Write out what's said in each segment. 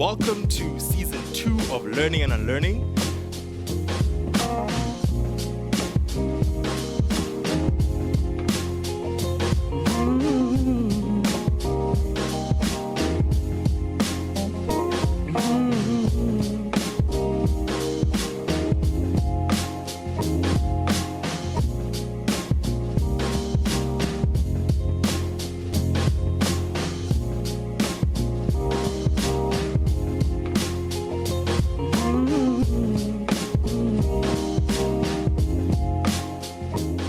welcome to season 2 of Learning and Unlearning.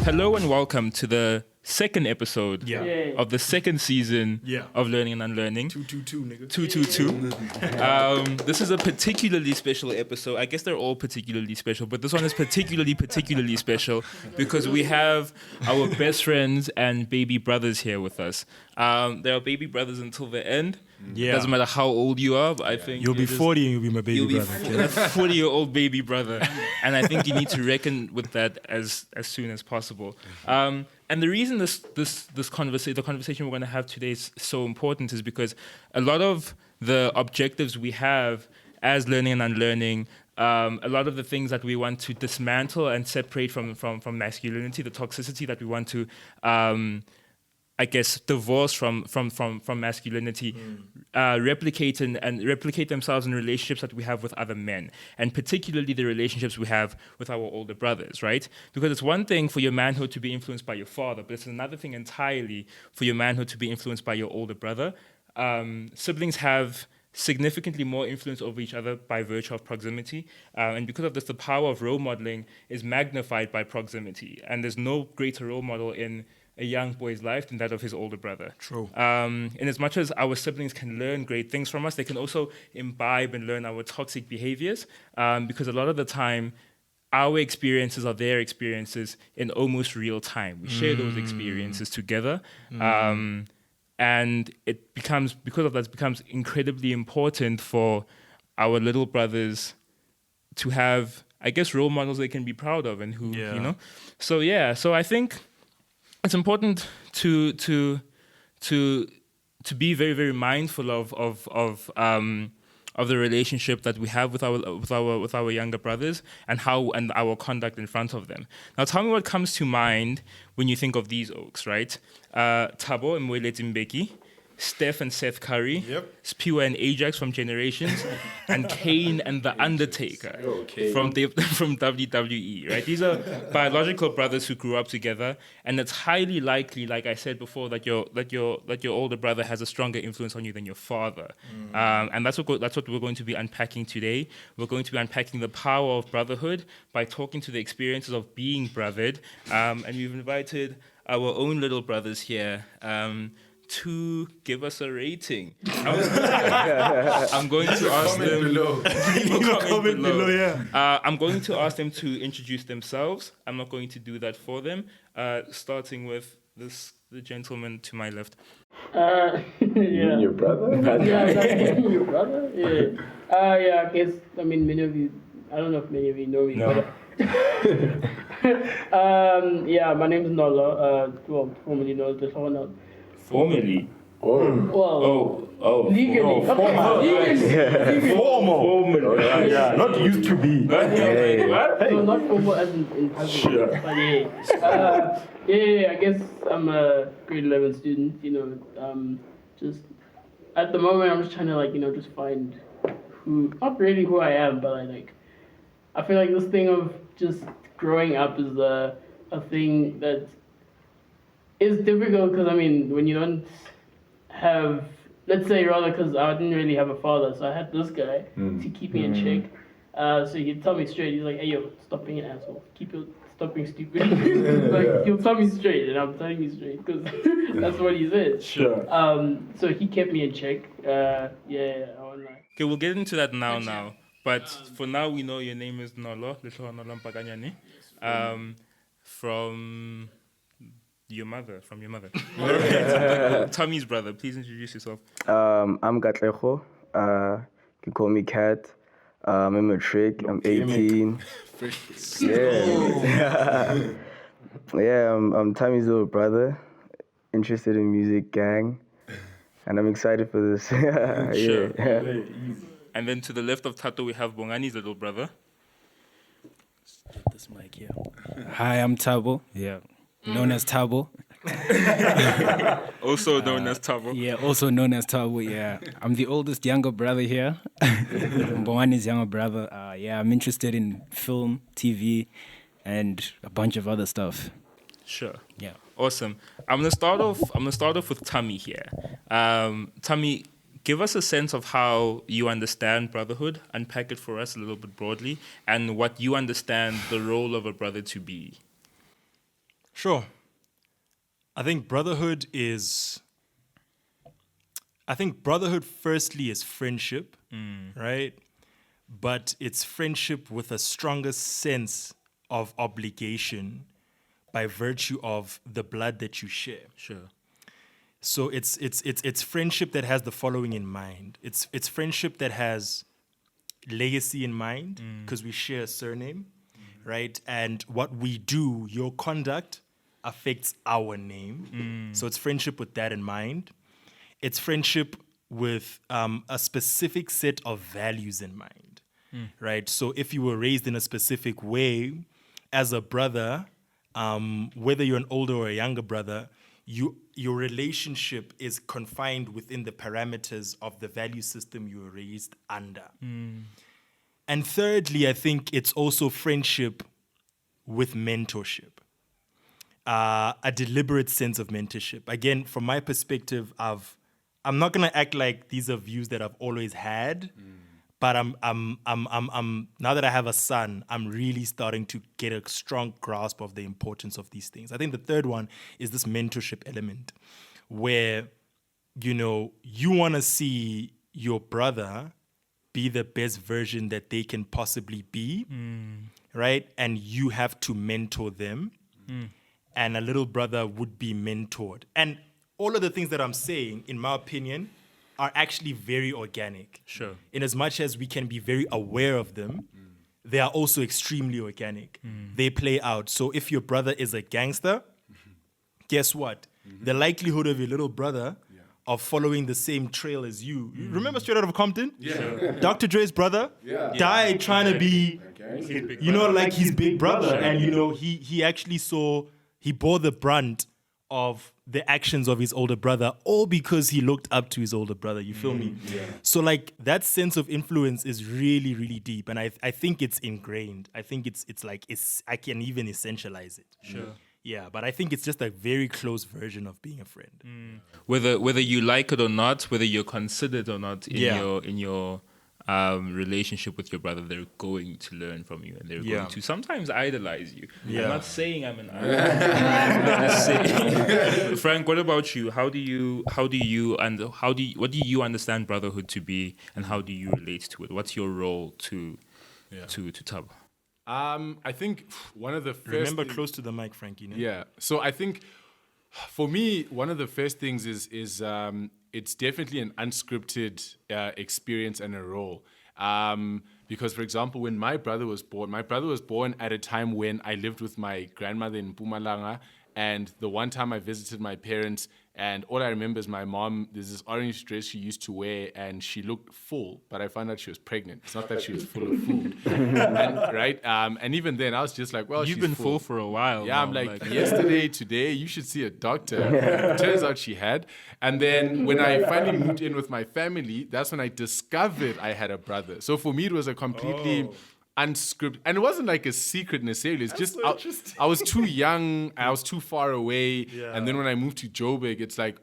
Hello and welcome to the second episode of the second season of Learning and Unlearning. 222, nigga. 222. This is a particularly special episode. I guess they're all particularly special, but this one is particularly special because we have our best friends and baby brothers here with us. They are baby brothers until the end. Yeah. Doesn't matter how old you are, but I think You'll be 40 and you'll be my baby brother. You'll be a 40-year-old baby brother. And I think you need to reckon with that as soon as possible. And the reason the conversation we're going to have today is so important is because a lot of the objectives we have as Learning and Unlearning, a lot of the things that we want to dismantle and separate from masculinity, the toxicity that we want to divorce from masculinity, replicate themselves in relationships that we have with other men, and particularly the relationships we have with our older brothers, right? Because it's one thing for your manhood to be influenced by your father, but it's another thing entirely for your manhood to be influenced by your older brother. Siblings have significantly more influence over each other by virtue of proximity, and because of this, the power of role modeling is magnified by proximity, and there's no greater role model in a young boy's life than that of his older brother. True. In as much as our siblings can learn great things from us, they can also imbibe and learn our toxic behaviors, because a lot of the time, our experiences are their experiences in almost real time. We share those experiences together, and because of that, it becomes incredibly important for our little brothers to have, I guess, role models they can be proud of and who, you know. So I think it's important to be very, very mindful of the relationship that we have with our younger brothers and our conduct in front of them. Now, tell me what comes to mind when you think of these okes, right? Thabo and Moeletsi Mbeki, Steph and Seth Curry, Sphiwe and Ajax from Generations, and Kane and the Undertaker from WWE, right? These are biological brothers who grew up together, and it's highly likely, like I said before, that your older brother has a stronger influence on you than your father, and that's what we're going to be unpacking today. We're going to be unpacking the power of brotherhood by talking to the experiences of being brothered, and we've invited our own little brothers here. To give us a rating. I'm going to ask them. Comment below. I'm going to ask them to introduce themselves. I'm not going to do that for them. Starting with the gentleman to my left. Your brother? Your brother? I guess, many of you, I don't know if many of you know me, but my name is Nola, formerly known as someone else. Formally? Legally. Legally. Formal. Not used to be. No, not formal as in public. Sure. But I guess I'm a grade 11 student, just at the moment I'm just trying to just find not really who I am, but I feel like this thing of just growing up is a thing that is difficult because, when you don't have, let's say rather, because I didn't really have a father, so I had this guy to keep me in check. So he'd tell me straight, he's like, hey, yo, stop being an asshole. Stop being stupid. He'll tell me straight, and I'm telling you straight, because that's what he said. Sure. So he kept me in check. I won't lie. Okay, we'll get into that now. But for now, we know your name is Nolo, from your mother. Tommy's brother, please introduce yourself. I'm Katlejo. You can call me Kat. I'm a matric. I'm 18. I'm Tommy's little brother. Interested in music, gang. And I'm excited for this. Sure. And then to the left of Tato, we have Bongani's little brother. This mic here. Hi, I'm Thabo. Yeah, known as Thabo. Also known as Thabo. Yeah, also known as Thabo. Yeah, I'm the oldest younger brother here. Bongani's younger brother. Yeah, I'm interested in film, TV, and a bunch of other stuff. Sure. Yeah. Awesome. I'm gonna start off with Tummy here. Tummy, give us a sense of how you understand brotherhood. Unpack it for us a little bit broadly, and what you understand the role of a brother to be. Sure. I think brotherhood firstly is friendship, right? But it's friendship with a stronger sense of obligation by virtue of the blood that you share. Sure. So it's friendship that has the following in mind. It's friendship that has legacy in mind because we share a surname, right? And what we do, your conduct affects our name. So it's friendship with that in mind. It's friendship with a specific set of values in mind, right? So if you were raised in a specific way as a brother, whether you're an older or a younger brother, your relationship is confined within the parameters of the value system you were raised under. And thirdly, I think it's also friendship with mentorship, a deliberate sense of mentorship. Again, from my perspective, I'm not gonna act like these are views that I've always had, but I'm now that I have a son, I'm really starting to get a strong grasp of the importance of these things. I think the third one is this mentorship element, where you want to see your brother be the best version that they can possibly be, right? And you have to mentor them, and a little brother would be mentored. And all of the things that I'm saying, in my opinion, are actually very organic. Sure. In as much as we can be very aware of them, they are also extremely organic. They play out. So if your brother is a gangster, guess what? The likelihood of your little brother of following the same trail as you. Remember Straight Outta Compton? Yeah. Dr. Dre's brother died trying to be, like his big brother. And, he actually he bore the brunt of the actions of his older brother, all because he looked up to his older brother. You feel me? Yeah. So that sense of influence is really, really deep. And I think it's ingrained. I think I can even essentialize it. Sure. Yeah, but I think it's just a very close version of being a friend. Whether you like it or not, whether you're considered or not in your relationship with your brother, they're going to learn from you, and they're going to sometimes idolize you. I'm not saying I'm an idol. Frank, what about you? What do you understand brotherhood to be, and how do you relate to it? What's your role to Thabo? I think one of the first Remember close to the mic, Frankie. Yeah. So I think for me, one of the first things is it's definitely an unscripted experience and a role. Because, for example, when my brother was born at a time when I lived with my grandmother in Mpumalanga, and the one time I visited my parents, and all I remember is my mom, there's this orange dress she used to wear, and she looked full, but I found out she was pregnant. It's not that she was full of food. And even then, I was just like, well, You've she's been full for a while. Yeah, I'm like, yesterday, today, you should see a doctor. Turns out she had. And then when I finally moved in with my family, that's when I discovered I had a brother. So for me, it was a completely unscripted, and it wasn't like a secret necessarily. It's just I was too young, I was too far away, and then when I moved to Joburg, it's like,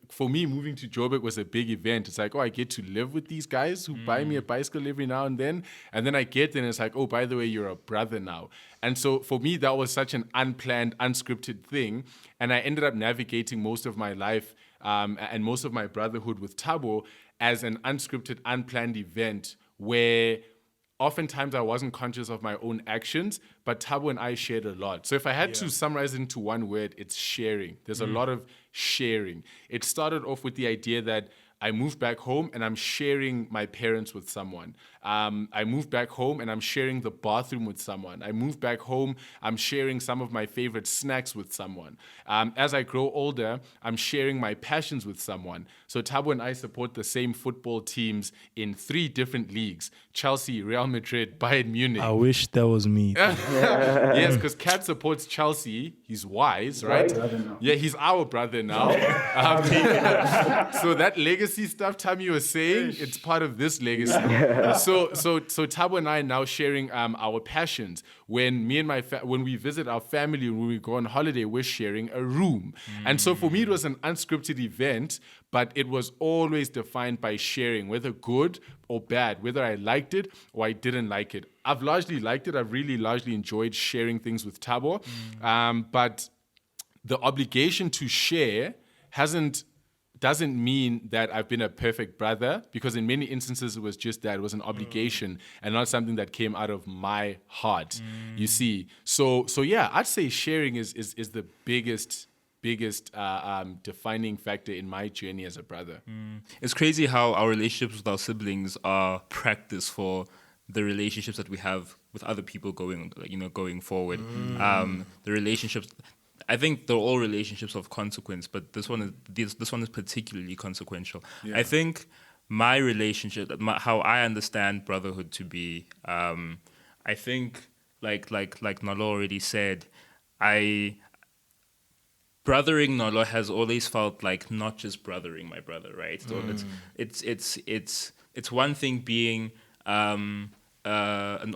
for me, moving to Joburg was a big event. It's like, I get to live with these guys who buy me a bicycle every now and then I get there and it's like, by the way, you're a brother now. And so for me, that was such an unplanned, unscripted thing, and I ended up navigating most of my life and most of my brotherhood with Thabo as an unscripted, unplanned event where oftentimes I wasn't conscious of my own actions, but Thabo and I shared a lot. So if I had to summarize it into one word, it's sharing. There's a lot of sharing. It started off with the idea that I moved back home and I'm sharing my parents with someone. I moved back home and I'm sharing the bathroom with someone. I moved back home, I'm sharing some of my favorite snacks with someone. As I grow older, I'm sharing my passions with someone. So Thabo and I support the same football teams in 3 different leagues: Chelsea, Real Madrid, Bayern Munich. I wish that was me. Yes, because Kat supports Chelsea. He's wise, right? Yeah, he's our brother now. So that legacy stuff Tammy was saying, it's part of this legacy. So Thabo and I are now sharing our passions. When me and when we visit our family, when we go on holiday, we're sharing a room. And so for me, it was an unscripted event, but it was always defined by sharing, whether good or bad, whether I liked it or I didn't like it. I've largely liked it. I've really largely enjoyed sharing things with Thabo. But the obligation to share doesn't mean that I've been a perfect brother, because in many instances it was just that it was an obligation and not something that came out of my heart. You see, so yeah, I'd say sharing is the biggest defining factor in my journey as a brother. It's crazy how our relationships with our siblings are practice for the relationships that we have with other people going forward. The relationships, I think they're all relationships of consequence, but this one is particularly consequential. Yeah. I think my relationship, how I understand brotherhood to be, I think like Nolo already said, brothering Nolo has always felt like not just brothering my brother, right? So it's one thing being an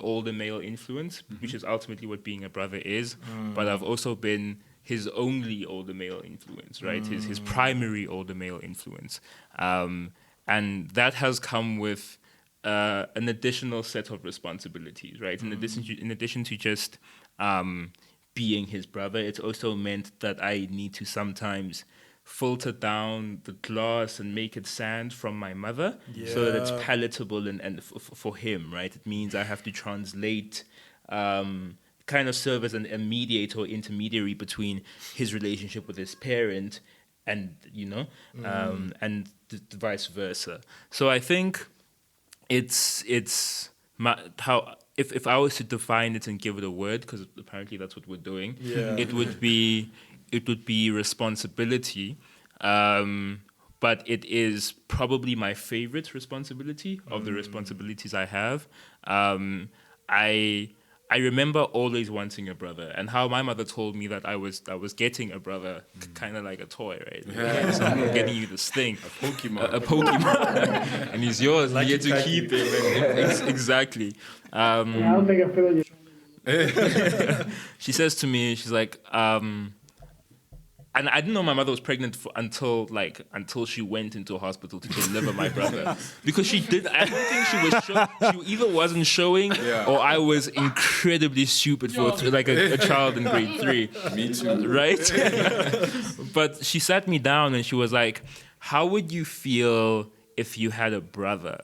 older male influence, which is ultimately what being a brother is, but I've also been his only older male influence, right? His primary older male influence. And that has come with an additional set of responsibilities, right? In addition to just being his brother, it's also meant that I need to sometimes filter down the glass and make it sand from my mother so that it's palatable and for him, right? It means I have to translate, kind of serve as a mediator or intermediary between his relationship with his parent and, and vice versa. So I think it's how, if I was to define it and give it a word, because apparently that's what we're doing, it would be responsibility. But it is probably my favorite responsibility of the responsibilities I have. I remember always wanting a brother, and how my mother told me that I was getting a brother, kind of like a toy, right? I'm getting you this thing, a Pokemon, and he's yours. Like you get to keep it. Exactly. I don't think I feel you. She says to me, she's like, and I didn't know my mother was pregnant until she went into a hospital to deliver my brother, because she did. I don't think she was. She either wasn't showing, or I was incredibly stupid for a child in grade 3. Me too. Right? But she sat me down and she was like, "How would you feel if you had a brother?"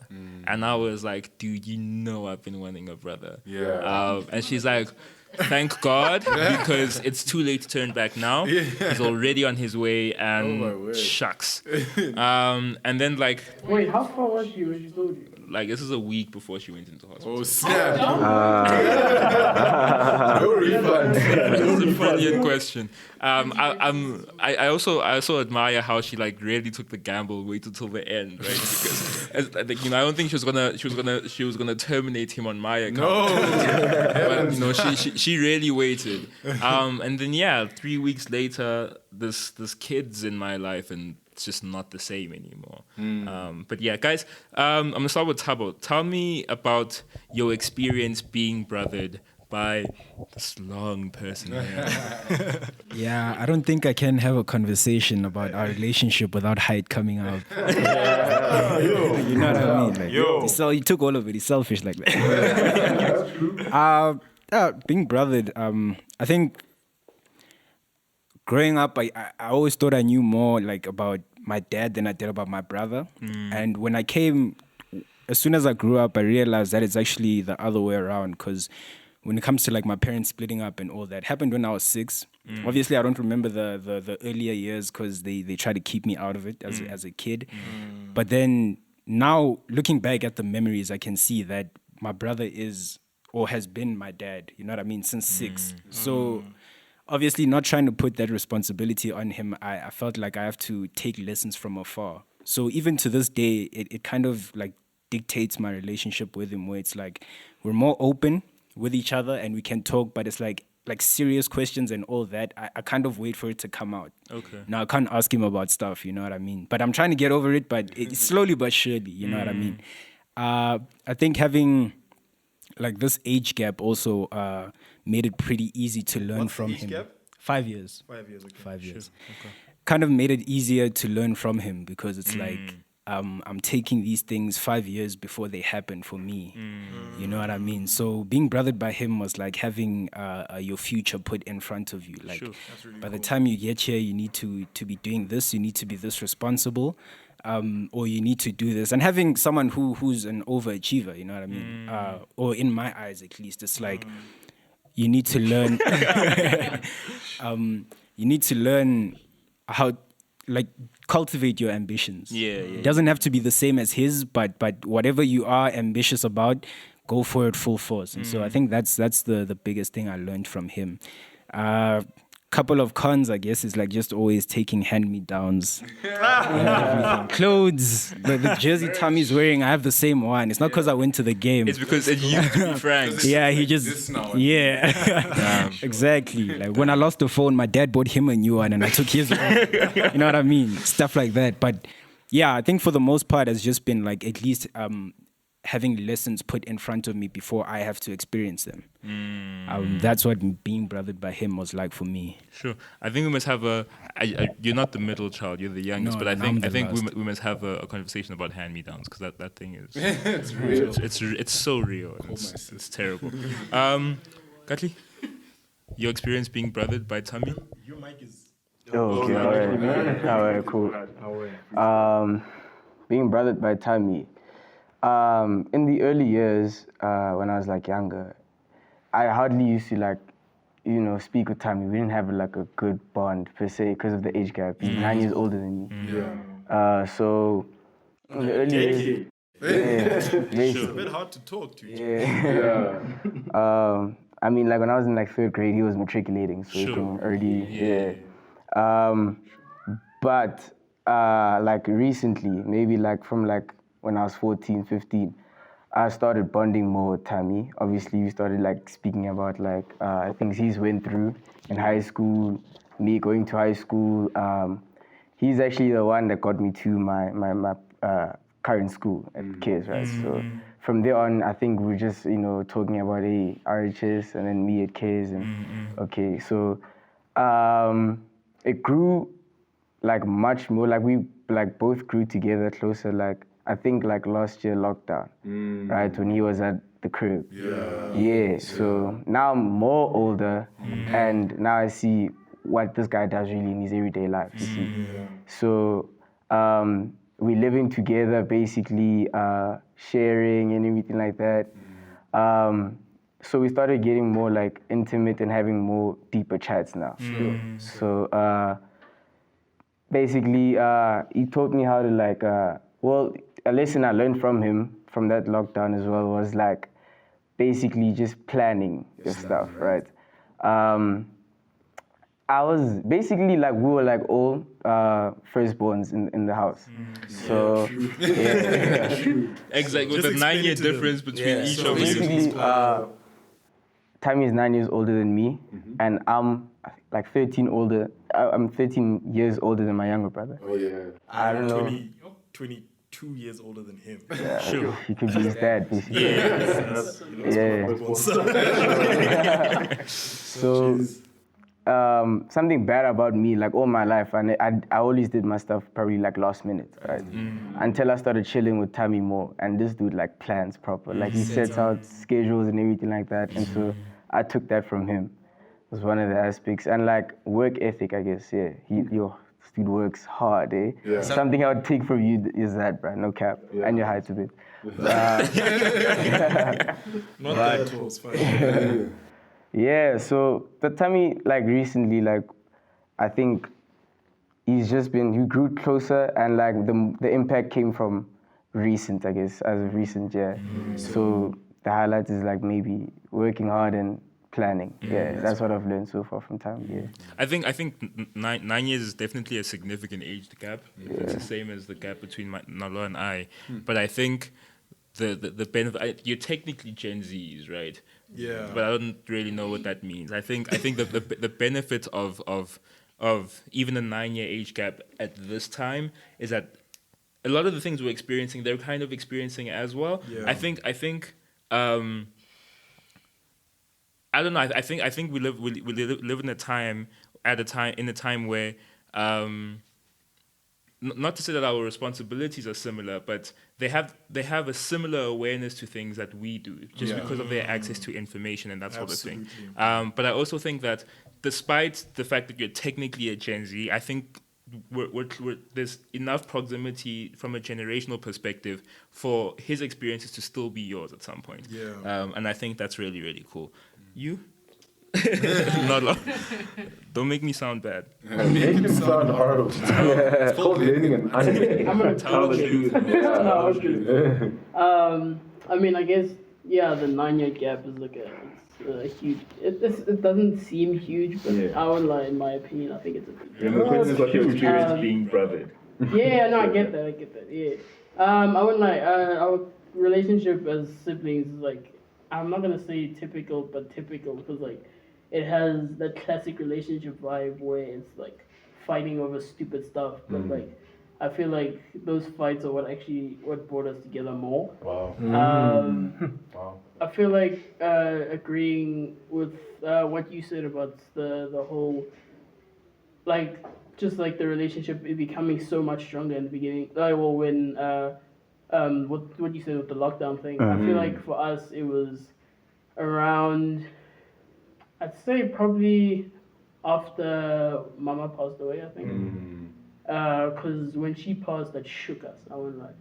And I was like, "Dude, you know I've been wanting a brother." Yeah. And she's like, "Thank God, because it's too late to turn back now. He's already on his way, and shucks." And then wait, how far was she when she told you? This is a week before she went into hospital. Oh snap! No refund. That's a brilliant question. I also admire how she really took the gamble, waited till the end, right? Because I don't think she was gonna terminate him on my account. No. But she really waited. And then 3 weeks later, this kid's in my life, and it's just not the same anymore. But yeah, guys, I'm gonna start with Thabo. Tell me about your experience being brothered by this long person here. Yeah, I don't think I can have a conversation about our relationship without height coming out. You know what I mean? So he took all of it. He's selfish like that. Being brothered, I think growing up, I always thought I knew more about my dad than I did about my brother. And when as soon as I grew up, I realized that it's actually the other way around, because when it comes to like my parents splitting up and all that, happened when I was 6. Obviously, I don't remember the earlier years because they try to keep me out of it as a kid. But then now looking back at the memories, I can see that my brother is or has been my dad. You know what I mean? Since 6. So obviously, not trying to put that responsibility on him, I felt like I have to take lessons from afar. So even to this day, it kind of like dictates my relationship with him, where it's like we're more open with each other and we can talk, but it's like serious questions and all that, I kind of wait for it to come out. Okay. Now I can't ask him about stuff, you know what I mean? But I'm trying to get over it, but it's slowly but surely, you know what I mean? I think having like this age gap also made it pretty easy to learn What's from the age him. gap? 5 years. 5 years, okay. 5 years. Okay. Kind of made it easier to learn from him because it's like I'm taking these things 5 years before they happen for me. You know what I mean? So being brothered by him was like having your future put in front of you. Like by the time you get here, you need to be doing this. You need to be this responsible, or you need to do this. And having someone who's an overachiever, you know what I mean? Or in my eyes, at least, it's like you need to learn. You need to learn how, like, cultivate your ambitions. It doesn't have to be the same as his, but whatever you are ambitious about, go for it full force. And so I think that's the biggest thing I learned from him. Couple of cons, I guess, is like just always taking hand-me-downs. Everything. Clothes, the jersey Tommy's wearing, I have the same one. It's not because I went to the game. It's because it used to be Frank's. Yeah, he just, exactly. Like when I lost the phone, my dad bought him a new one and I took his one. You know what I mean? Stuff like that. But yeah, I think for the most part, it's just been like at least having lessons put in front of me before I have to experience them. That's what being brothered by him was like for me. Sure. I think we must have you're not the middle child, you're the youngest, No, but I think last. we must have a conversation about hand-me-downs because that thing is It's real. it's so real. And it's terrible. Katli, your experience being brothered by Tommy? Your mic is. Oh, okay, all right, cool. Being brothered by Tommy. In the early years, when I was like younger, I hardly used to like, speak with Tommy. We didn't have like a good bond per se because of the age gap. He's 9 years older than me. So in the early years, It's a bit hard to talk to. I mean, like when I was in like 3rd grade, he was matriculating, so he came early. But like recently, maybe like from like when I was 14, 15, I started bonding more with Tammy. Obviously, we started like speaking about like things he's went through in high school, me going to high school. He's actually the one that got me to my current school at KS, right? So from there on, I think we're just, talking about RHS and then me at KS and okay. So it grew like much more, like we like both grew together closer, like I think like last year lockdown, right? When he was at the crib. So now I'm more older and now I see what this guy does really in his everyday life, you see. So we're living together, basically sharing and everything like that. So we started getting more like intimate and having more deeper chats now. So basically he taught me how to like, a lesson I learned from him from that lockdown as well was like basically just planning your stuff, right? I was basically like, we were like all firstborns in the house. So, Exactly, with the 9-year difference between each of us. basically, Tammy is 9 years older than me, and I'm like 13 years older than my younger brother. I don't know. 22 years older than him. He could be his dad, basically. So, something bad about me, like all my life, and I always did my stuff probably like last minute, right? Until I started chilling with Tammy more, and this dude like plans proper, like he sets out schedules and everything like that, and so I took that from him. It was one of the aspects, and like work ethic, I guess. This dude works hard, eh? Something I would take from you is that, bro, no cap, and your height a bit. Not that tall, it's fine. Yeah, so the Tammy, like recently, like I think he grew closer, and like the impact came from recent, I guess, as of recent, yeah. So the highlight is like maybe working hard and planning. Yeah, that's what I've learned so far from Tammy. Yeah. I think 9 years is definitely a significant age gap. It's the same as the gap between Nalo and I. But I think the benefit, you're technically Gen Zs, right? Yeah. But I don't really know what that means. I think the benefit of even a 9 year age gap at this time is that a lot of the things we're experiencing, they're kind of experiencing as well. Yeah. I think I don't know. I think we live in a time where not to say that our responsibilities are similar, but they have a similar awareness to things that we do, just because of their access to information and that sort of thing. But I also think that despite the fact that you're technically a Gen Z, I think there's enough proximity from a generational perspective for his experiences to still be yours at some point. Yeah. And I think that's really, really cool. You? Not long. Don't make me sound bad. Make him sound horrible. It's called learning and unlearning. I'm gonna Tell the truth. No, okay. I mean, I guess the 9 year gap is like a huge. It doesn't seem huge, but I would lie. In my opinion, I think it's a big deal. And the question is what your experience being brothered. Yeah, no, I get that. Yeah. I wouldn't lie. Our relationship as siblings is like, I'm not gonna say typical, but typical, because like it has that classic relationship vibe where it's like fighting over stupid stuff, but like I feel like those fights are what brought us together more. Wow. Wow. I feel like agreeing with what you said about the whole, like, just like the relationship becoming so much stronger in the beginning. When what you said with the lockdown thing, I feel like for us it was around, I'd say probably after Mama passed away, I think. Because when she passed, that shook us. I won't lie.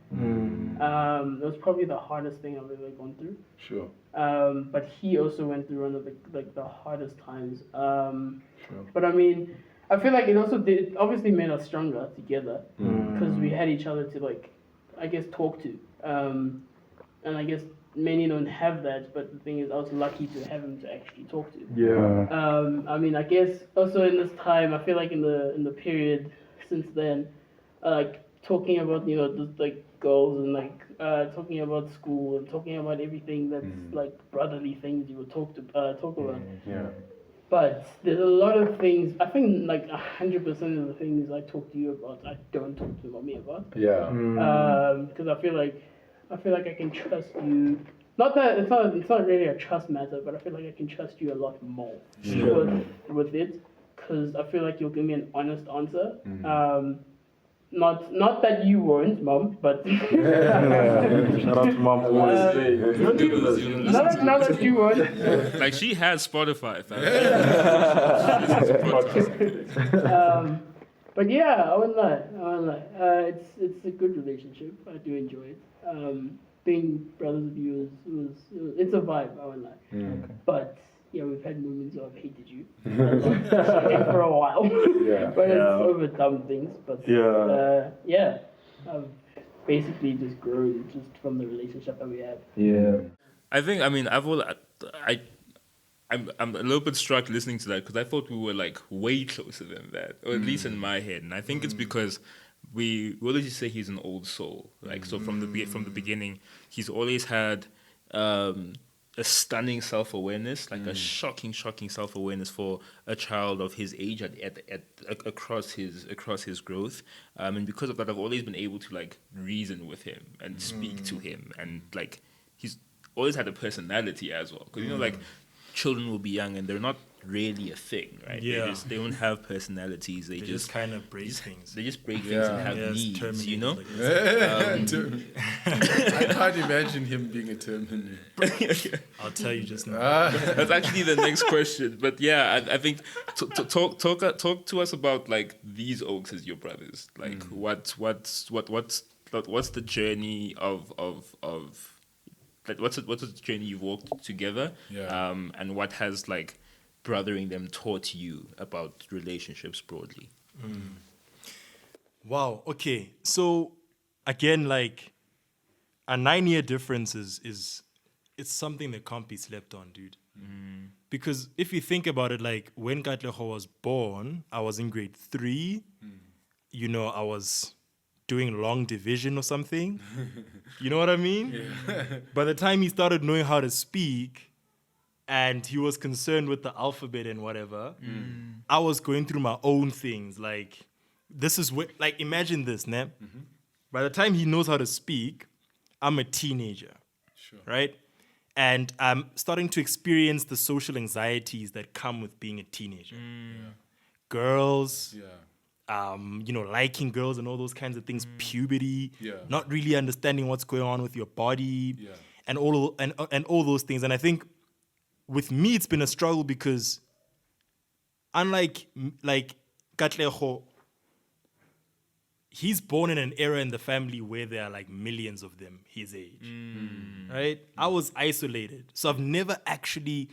It was probably the hardest thing I've ever gone through. Sure. But he also went through one of the hardest times. But I mean, I feel like it also obviously made us stronger together, because we had each other to, like, I guess, talk to. And I guess many don't have that, but the thing is, I was lucky to have him to actually talk to. Yeah. I mean, I guess also in this time, I feel like in the period since then, like talking about, just like goals and like talking about school and talking about everything that's like brotherly things you would talk about. Yeah. But there's a lot of things, I think like 100% of the things I talk to you about, I don't talk to mommy about. Yeah. Because I feel like I can trust you. Not that it's not really a trust matter, but I feel like I can trust you a lot more with it, because I feel like you'll give me an honest answer. Not that you won't, Mom, but Shout out to Mom. not that you won't. Like, she has Spotify. But yeah, I won't lie. It's a good relationship. I do enjoy it. Being brothers with you it's a vibe. I won't lie. But yeah, we've had moments of hated you for a while. Yeah. But it's over dumb things. But I've basically just grown just from the relationship that we have. Yeah. I'm a little bit struck listening to that, because I thought we were like way closer than that, or at least in my head. And I think it's because we always say he's an old soul. Like, so from the beginning, he's always had a stunning self-awareness, like a shocking self-awareness for a child of his age across his growth. And because of that, I've always been able to like reason with him and speak to him, and like he's always had a personality as well. Because like children will be young and they're not really a thing, right? Yeah. They don't have personalities. They just kind of break things. They just break things and have needs, I can't imagine him being a Terminator. I'll tell you just now. That's actually the next question. But yeah, I think talk to us about like these Oaks as your brothers. Like what's the journey of like what's a journey you've walked together, Yeah. and what has like brothering them taught you about relationships broadly? Wow. Okay. So again, like a 9-year difference is it's something that can't be slept on, dude. Because if you think about it, like when Katleho was born, I was in grade 3. You know, I was doing long division or something. You know what I mean? By the time he started knowing how to speak and he was concerned with the alphabet and whatever, I was going through my own things. Like, this is what, like, imagine this, ne? By the time he knows how to speak, I'm a teenager, right? And I'm starting to experience the social anxieties that come with being a teenager. Girls, you know, liking girls and all those kinds of things, puberty, not really understanding what's going on with your body, and all those things. And I think with me, it's been a struggle because unlike like Katleho, he's born in an era in the family where there are like millions of them his age, right? I was isolated. So I've never actually,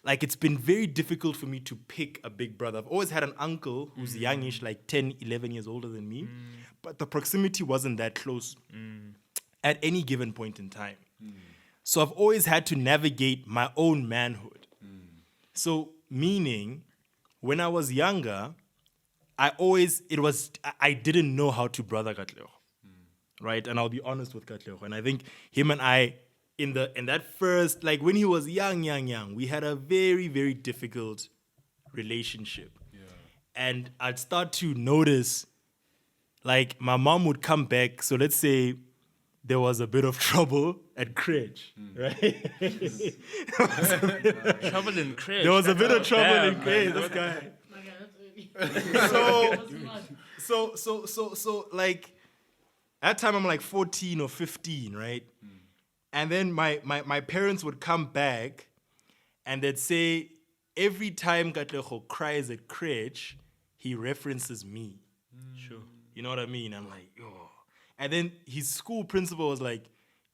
like, it's been very difficult for me to pick a big brother. I've always had an uncle who's youngish, like 10, 11 years older than me, but the proximity wasn't that close at any given point in time. So I've always had to navigate my own manhood. So meaning, when I was younger, I didn't know how to brother Katlego, right? And I'll be honest with Katlego. And I think him and I, in that first, like when he was young, we had a very, very difficult relationship. And I'd start to notice, like my mom would come back. So let's say there was a bit of trouble at Cridge, right? Trouble in Craig. There was a bit of trouble in Cridge. This guy. So, like, at that time I'm like 14 or 15, right? And then my parents would come back and they'd say, every time Katleho cries at Critch, he references me. Sure. You know what I mean? I'm like, oh. And then his school principal was like,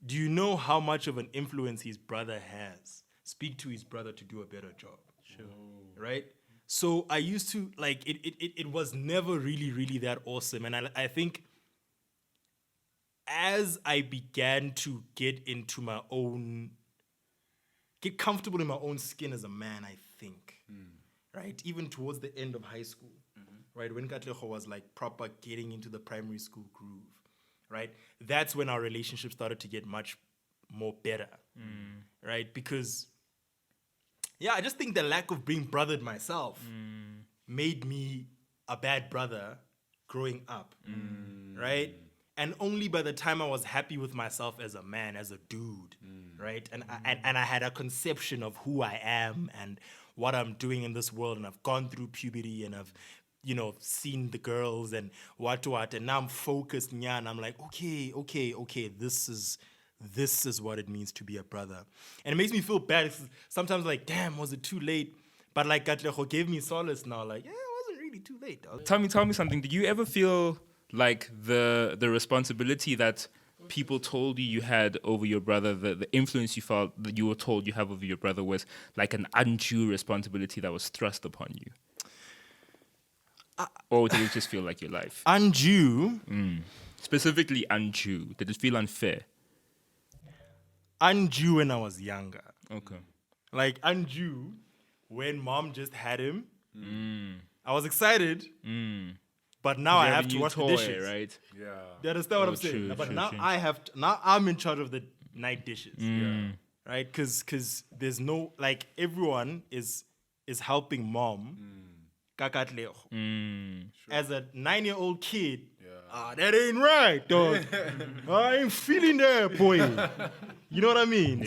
do you know how much of an influence his brother has? Speak to his brother to do a better job. Sure. Right? So I used to, like, it was never really that awesome. And I think as I began to get comfortable in my own skin as a man, I think, right? Even towards the end of high school, right? When Katleho was like proper getting into the primary school groove, right? That's when our relationship started to get much more better, right? Because yeah, I just think the lack of being brothered myself made me a bad brother growing up, right? And only by the time I was happy with myself as a man, as a dude, right? And I had a conception of who I am and what I'm doing in this world, and I've gone through puberty and I've, you know, seen the girls and what, and now I'm focused, and I'm like, okay, this is what it means to be a brother. And it makes me feel bad. Sometimes like, damn, was it too late? But like Katleho gave me solace now, like, yeah, it wasn't really too late, dog. Tell me something. Did you ever feel like the responsibility that people told you had over your brother, the influence you felt that you were told you have over your brother was like an undue responsibility that was thrust upon you? Or did it just feel like your life? Undue? Specifically undue. Did it feel unfair? Undue when I was younger. Okay. Like undue when mom just had him. I was excited. But now I have to wash the dishes. Right? Yeah. You understand what I'm saying? true, But true, now true. now I'm in charge of the night dishes. Right? Because there's no, like, everyone is helping mom. Kakatleo. As a 9-year-old kid, that ain't right, dog. I ain't feeling that, boy. You know what I mean?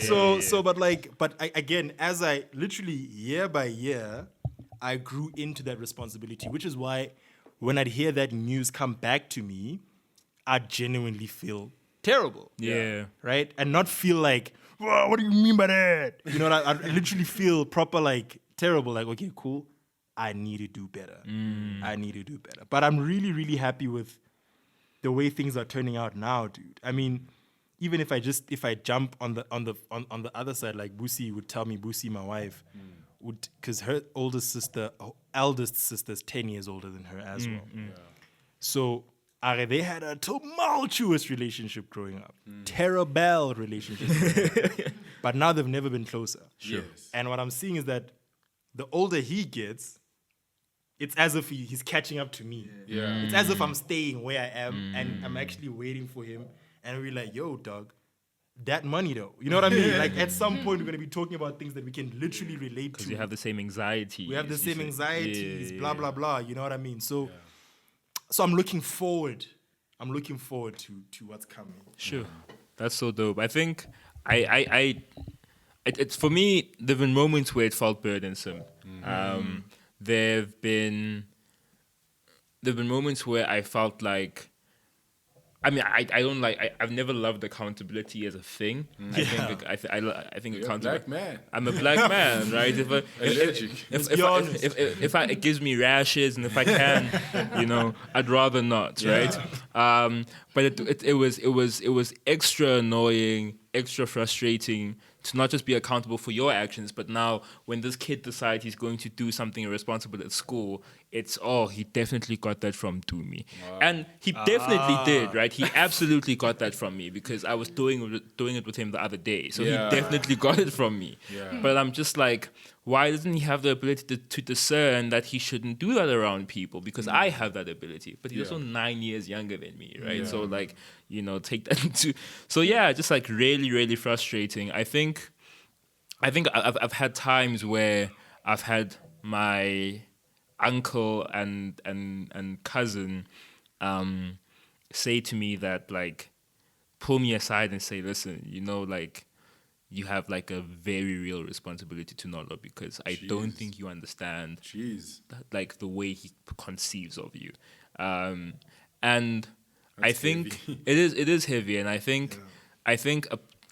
But again, as I literally year by year, I grew into that responsibility, which is why when I'd hear that news come back to me, I'd genuinely feel terrible. Yeah. Right? And not feel like, "Whoa, what do you mean by that?" You know, I literally feel proper, like, terrible. Like, okay, cool. I need to do better. I need to do better. But I'm really, really happy with the way things are turning out now, dude. I mean, even if I jump on the other side, like Busi would tell me, Busi, my wife, would, because her eldest sister is 10 years older than her as well. So they had a tumultuous relationship growing up, terrible relationship, growing up. But now they've never been closer. Yes. And what I'm seeing is that the older he gets, it's as if he's catching up to me. Yeah. It's as if I'm staying where I am and I'm actually waiting for him. And we're like, yo, dog, that money though. You know what I mean? Like at some point we're going to be talking about things that we can literally relate to. Because you have the same anxiety. We have the same anxieties, blah, blah, blah. You know what I mean? So I'm looking forward. I'm looking forward to what's coming. Sure. That's so dope. I think it's for me, there've been moments where it felt burdensome. There've been moments where I felt like, I mean, I've never loved accountability as a thing. I think You're accountability. a black man. I'm a black man, right? If it gives me rashes, and if I can, I'd rather not, right? But it was extra annoying, extra frustrating to not just be accountable for your actions, but now when this kid decides he's going to do something irresponsible at school, it's, he definitely got that from Dumi. Wow. And he definitely did, right? He absolutely got that from me because I was doing it with him the other day. So he definitely got it from me. Yeah. But I'm just like, why doesn't he have the ability to discern that he shouldn't do that around people? Because I have that ability. But he's also 9 years younger than me, right? Yeah. So like, take that into... So yeah, just like really, really frustrating. I think I've had times where I've had my uncle and cousin say to me that, like, pull me aside and say, listen, like, you have like a very real responsibility to Nolo because I don't think you understand like the way he conceives of you. And that's I think heavy. it is heavy, and I think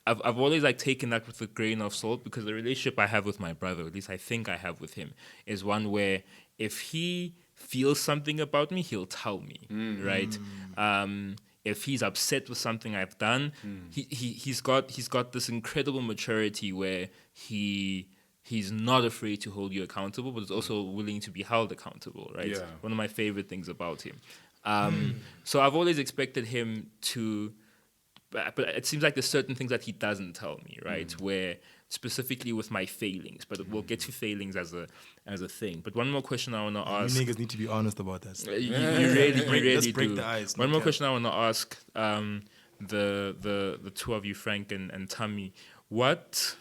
I've always like taken that with a grain of salt because the relationship I have with my brother, at least I think I have with him, is one where if he feels something about me, he'll tell me, right? If he's upset with something I've done, he's got this incredible maturity where he's not afraid to hold you accountable, but is also willing to be held accountable, right? Yeah. One of my favorite things about him. So I've always expected him to, but it seems like there's certain things that he doesn't tell me, right? Where specifically with my failings, but we'll get to failings as a thing. But one more question I want to ask. You niggas need to be honest about that. You really let's break do. The ice. One more question I want to ask the two of you, Frank and Tammy. What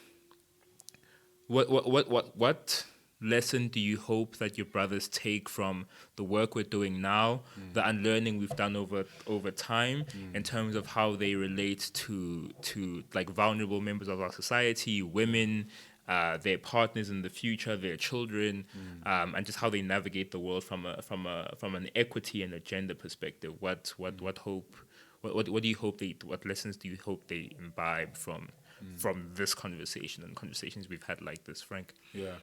lesson do you hope that your brothers take from the work we're doing now, the unlearning we've done over time, in terms of how they relate to like vulnerable members of our society, women, their partners in the future, their children, and just how they navigate the world from an equity and a gender perspective? What do you hope what lessons do you hope they imbibe from this conversation and conversations we've had like this, Frank? Yeah.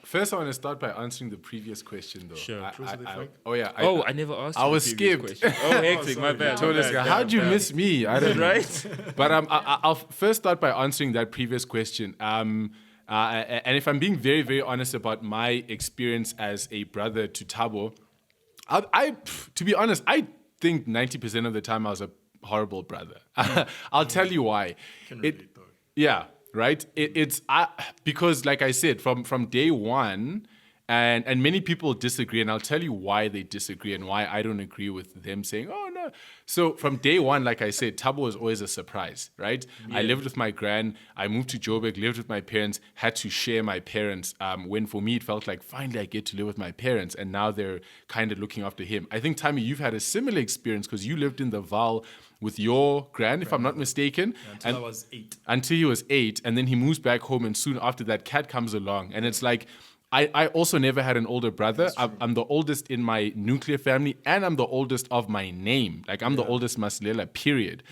First, I want to start by answering the previous question, though. Sure. I never asked. I was skipped. Hectic. My bad. How'd you miss me? I don't know. Right. But I'll first start by answering that previous question. And if I'm being very, very honest about my experience as a brother to Thabo, I to be honest, I think 90% of the time I was a horrible brother. I'll tell you why. Yeah. Right? It's because, like I said, from day one, and many people disagree, and I'll tell you why they disagree and why I don't agree with them saying, oh, no. So from day one, like I said, Thabo was always a surprise, right? Yeah. I lived with my gran. I moved to Joburg, lived with my parents, had to share my parents, when for me it felt like finally I get to live with my parents, and now they're kind of looking after him. I think, Tammy, you've had a similar experience because you lived in the Val with your gran, if I'm not mistaken. Until I was 8. Until he was 8, and then he moves back home, and soon after that, Cat comes along. And it's like, I also never had an older brother. I'm the oldest in my nuclear family, and I'm the oldest of my name. Like, I'm the oldest Masilela, period.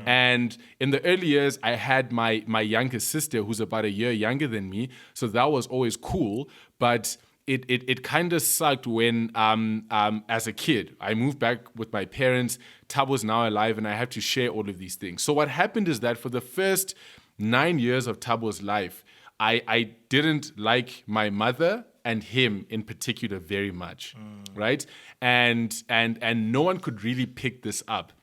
And in the early years, I had my younger sister, who's about a year younger than me, so that was always cool. But it kind of sucked when, as a kid, I moved back with my parents. Thabo's now alive, and I have to share all of these things. So what happened is that for the first 9 years of Thabo's life, I didn't like my mother and him in particular very much, right? And no one could really pick this up.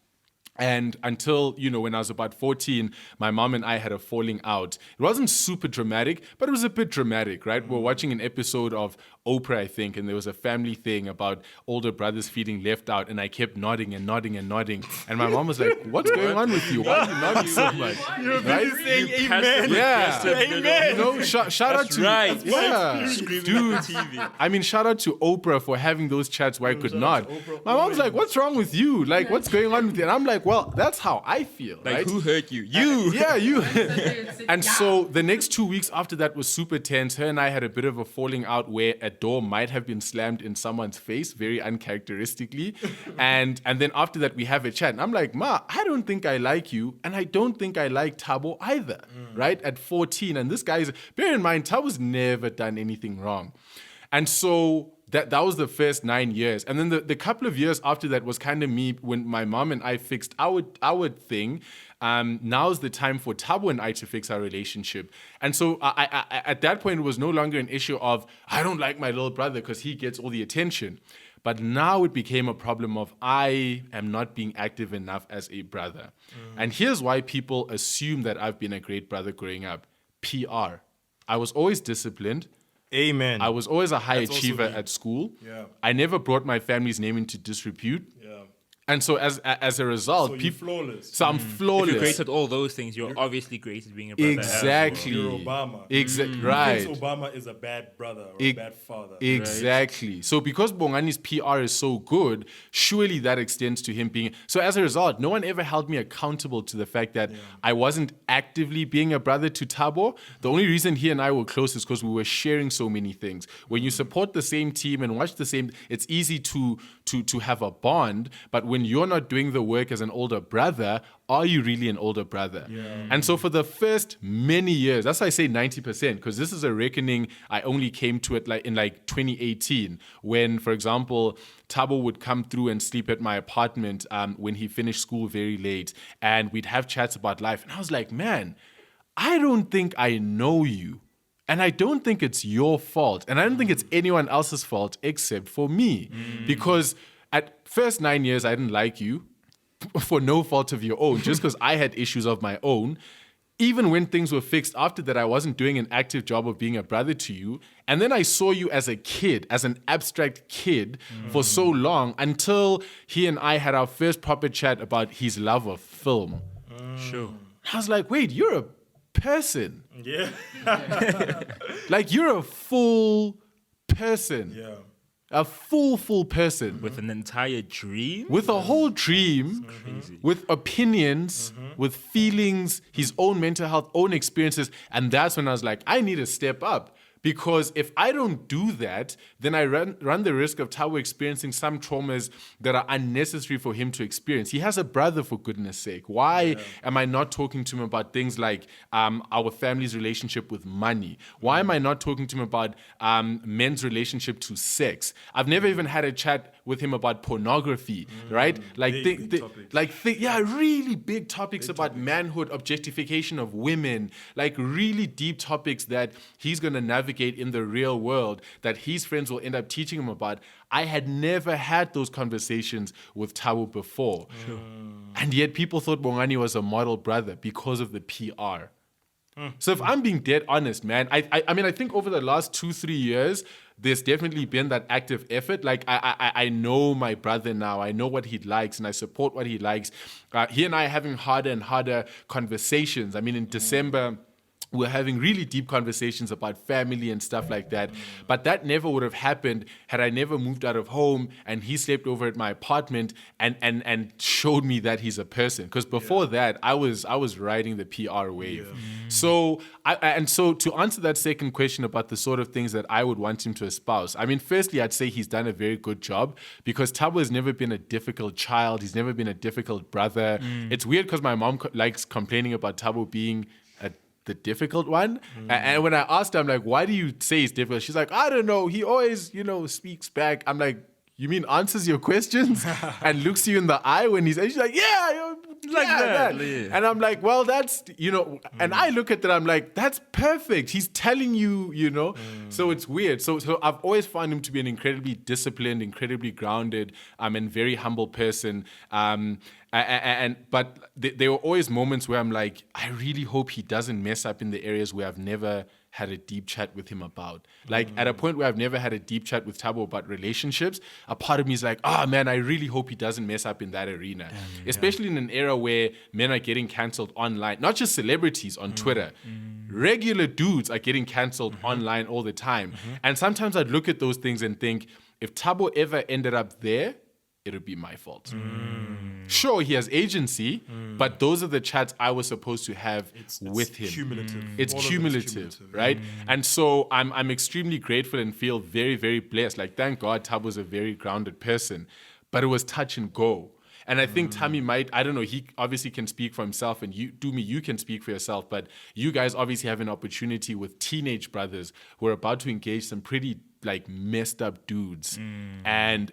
And until, when I was about 14, my mom and I had a falling out. It wasn't super dramatic, but it was a bit dramatic, right? We were watching an episode of Oprah, I think, and there was a family thing about older brothers feeling left out, and I kept nodding and nodding and nodding. And my mom was like, what's going on with you? Why are you nodding so much? You're busy saying amen. Yeah. Amen. Shout out to... right. Yeah. Dude, I mean, shout out to Oprah for having those chats where I could nod. My mom's like, what's wrong with you? Like, what's going on with you? And I'm like, well, that's how I feel, Like, right? who hurt you? You. Yeah, you. And so the next 2 weeks after that was super tense. Her and I had a bit of a falling out where a door might have been slammed in someone's face, very uncharacteristically. and then after that, we have a chat. And I'm like, Ma, I don't think I like you. And I don't think I like Thabo either, right? At 14. And this guy's, bear in mind, Thabo's never done anything wrong. And so that was the first 9 years. And then the couple of years after that was kind of me when my mom and I fixed our thing. Now's the time for Thabo and I to fix our relationship. And so I at that point, it was no longer an issue of, I don't like my little brother because he gets all the attention. But now it became a problem of, I am not being active enough as a brother. And here's why people assume that I've been a great brother growing up. PR. I was always disciplined. Amen. I was always a high That's also achiever me. at school. Yeah. I never brought my family's name into disrepute. Yeah. And so as a result, So you're people... flawless. So I'm If flawless. you're great at all those things, you're obviously great at being a brother. Exactly. You're Obama. Right. Thinks Obama is a bad brother or a bad father. Exactly. So because Bongani's PR is so good, surely that extends to him being... So as a result, no one ever held me accountable to the fact that I wasn't actively being a brother to Thabo. The only reason he and I were close is because we were sharing so many things. When you support the same team and watch the same, it's easy to have a bond. But when you're not doing the work as an older brother, are you really an older brother? Yeah. And so for the first many years, that's why I say 90%, because this is a reckoning I only came to it in 2018, when, for example, Thabo would come through and sleep at my apartment when he finished school very late, and we'd have chats about life. And I was like, man, I don't think I know you. And I don't think it's your fault. And I don't think it's anyone else's fault except for me. Because at first 9 years, I didn't like you for no fault of your own, just because I had issues of my own. Even when things were fixed after that, I wasn't doing an active job of being a brother to you. And then I saw you as a kid, as an abstract kid for so long, until he and I had our first proper chat about his love of film. Sure. I was like, wait, you're a person. Yeah. Like, you're a full person. Yeah. A full person. With an entire dream? With a whole dream, with opinions, with feelings, his own mental health, own experiences. And that's when I was like, I need to step up. Because if I don't do that, then I run the risk of Thabo experiencing some traumas that are unnecessary for him to experience. He has a brother, for goodness sake. Why am I not talking to him about things like our family's relationship with money? Why am I not talking to him about men's relationship to sex? I've never even had a chat with him about pornography, right? Like, Big topics. really big topics about manhood, objectification of women, like really deep topics that he's going to navigate in the real world, that his friends will end up teaching him about. I had never had those conversations with Thabo before. Sure. And yet people thought Bongani was a model brother because of the PR. So if I'm being dead honest, man, I mean, I think over the last 2-3 years, there's definitely been that active effort. Like, I know my brother now. I know what he likes, and I support what he likes. He and I are having harder and harder conversations. I mean, in December, we're having really deep conversations about family and stuff like that. But that never would have happened had I never moved out of home and he slept over at my apartment and showed me that he's a person. Because before that, I was riding the PR wave. Yeah. So so to answer that second question about the sort of things that I would want him to espouse, I mean, firstly, I'd say he's done a very good job, because Thabo has never been a difficult child. He's never been a difficult brother. It's weird because my mom likes complaining about Thabo being a the difficult one. And when I asked her, I'm like, why do you say he's difficult? She's like, I don't know. He always, speaks back. I'm like, you mean answers your questions and looks you in the eye when and she's like, yeah, like that. Yeah. And I'm like, well, that's, and I look at that, I'm like, that's perfect. He's telling you, so it's weird. So I've always found him to be an incredibly disciplined, incredibly grounded, and very humble person. But there were always moments where I'm like, I really hope he doesn't mess up in the areas where I've never had a deep chat with him about. Like at a point where I've never had a deep chat with Thabo about relationships, a part of me is like, man, I really hope he doesn't mess up in that arena. Especially in an era where men are getting cancelled online, not just celebrities on Twitter. Regular dudes are getting cancelled online all the time. And sometimes I'd look at those things and think, if Thabo ever ended up there, it would be my fault. Sure, he has agency, but those are the chats I was supposed to have with him. Cumulative. It's cumulative, right? And so I'm extremely grateful and feel very, very blessed. Like, thank God Thabo's a very grounded person, but it was touch and go. And I think Tammy might, I don't know, he obviously can speak for himself, and you can speak for yourself, but you guys obviously have an opportunity with teenage brothers who are about to engage some pretty messed up dudes. And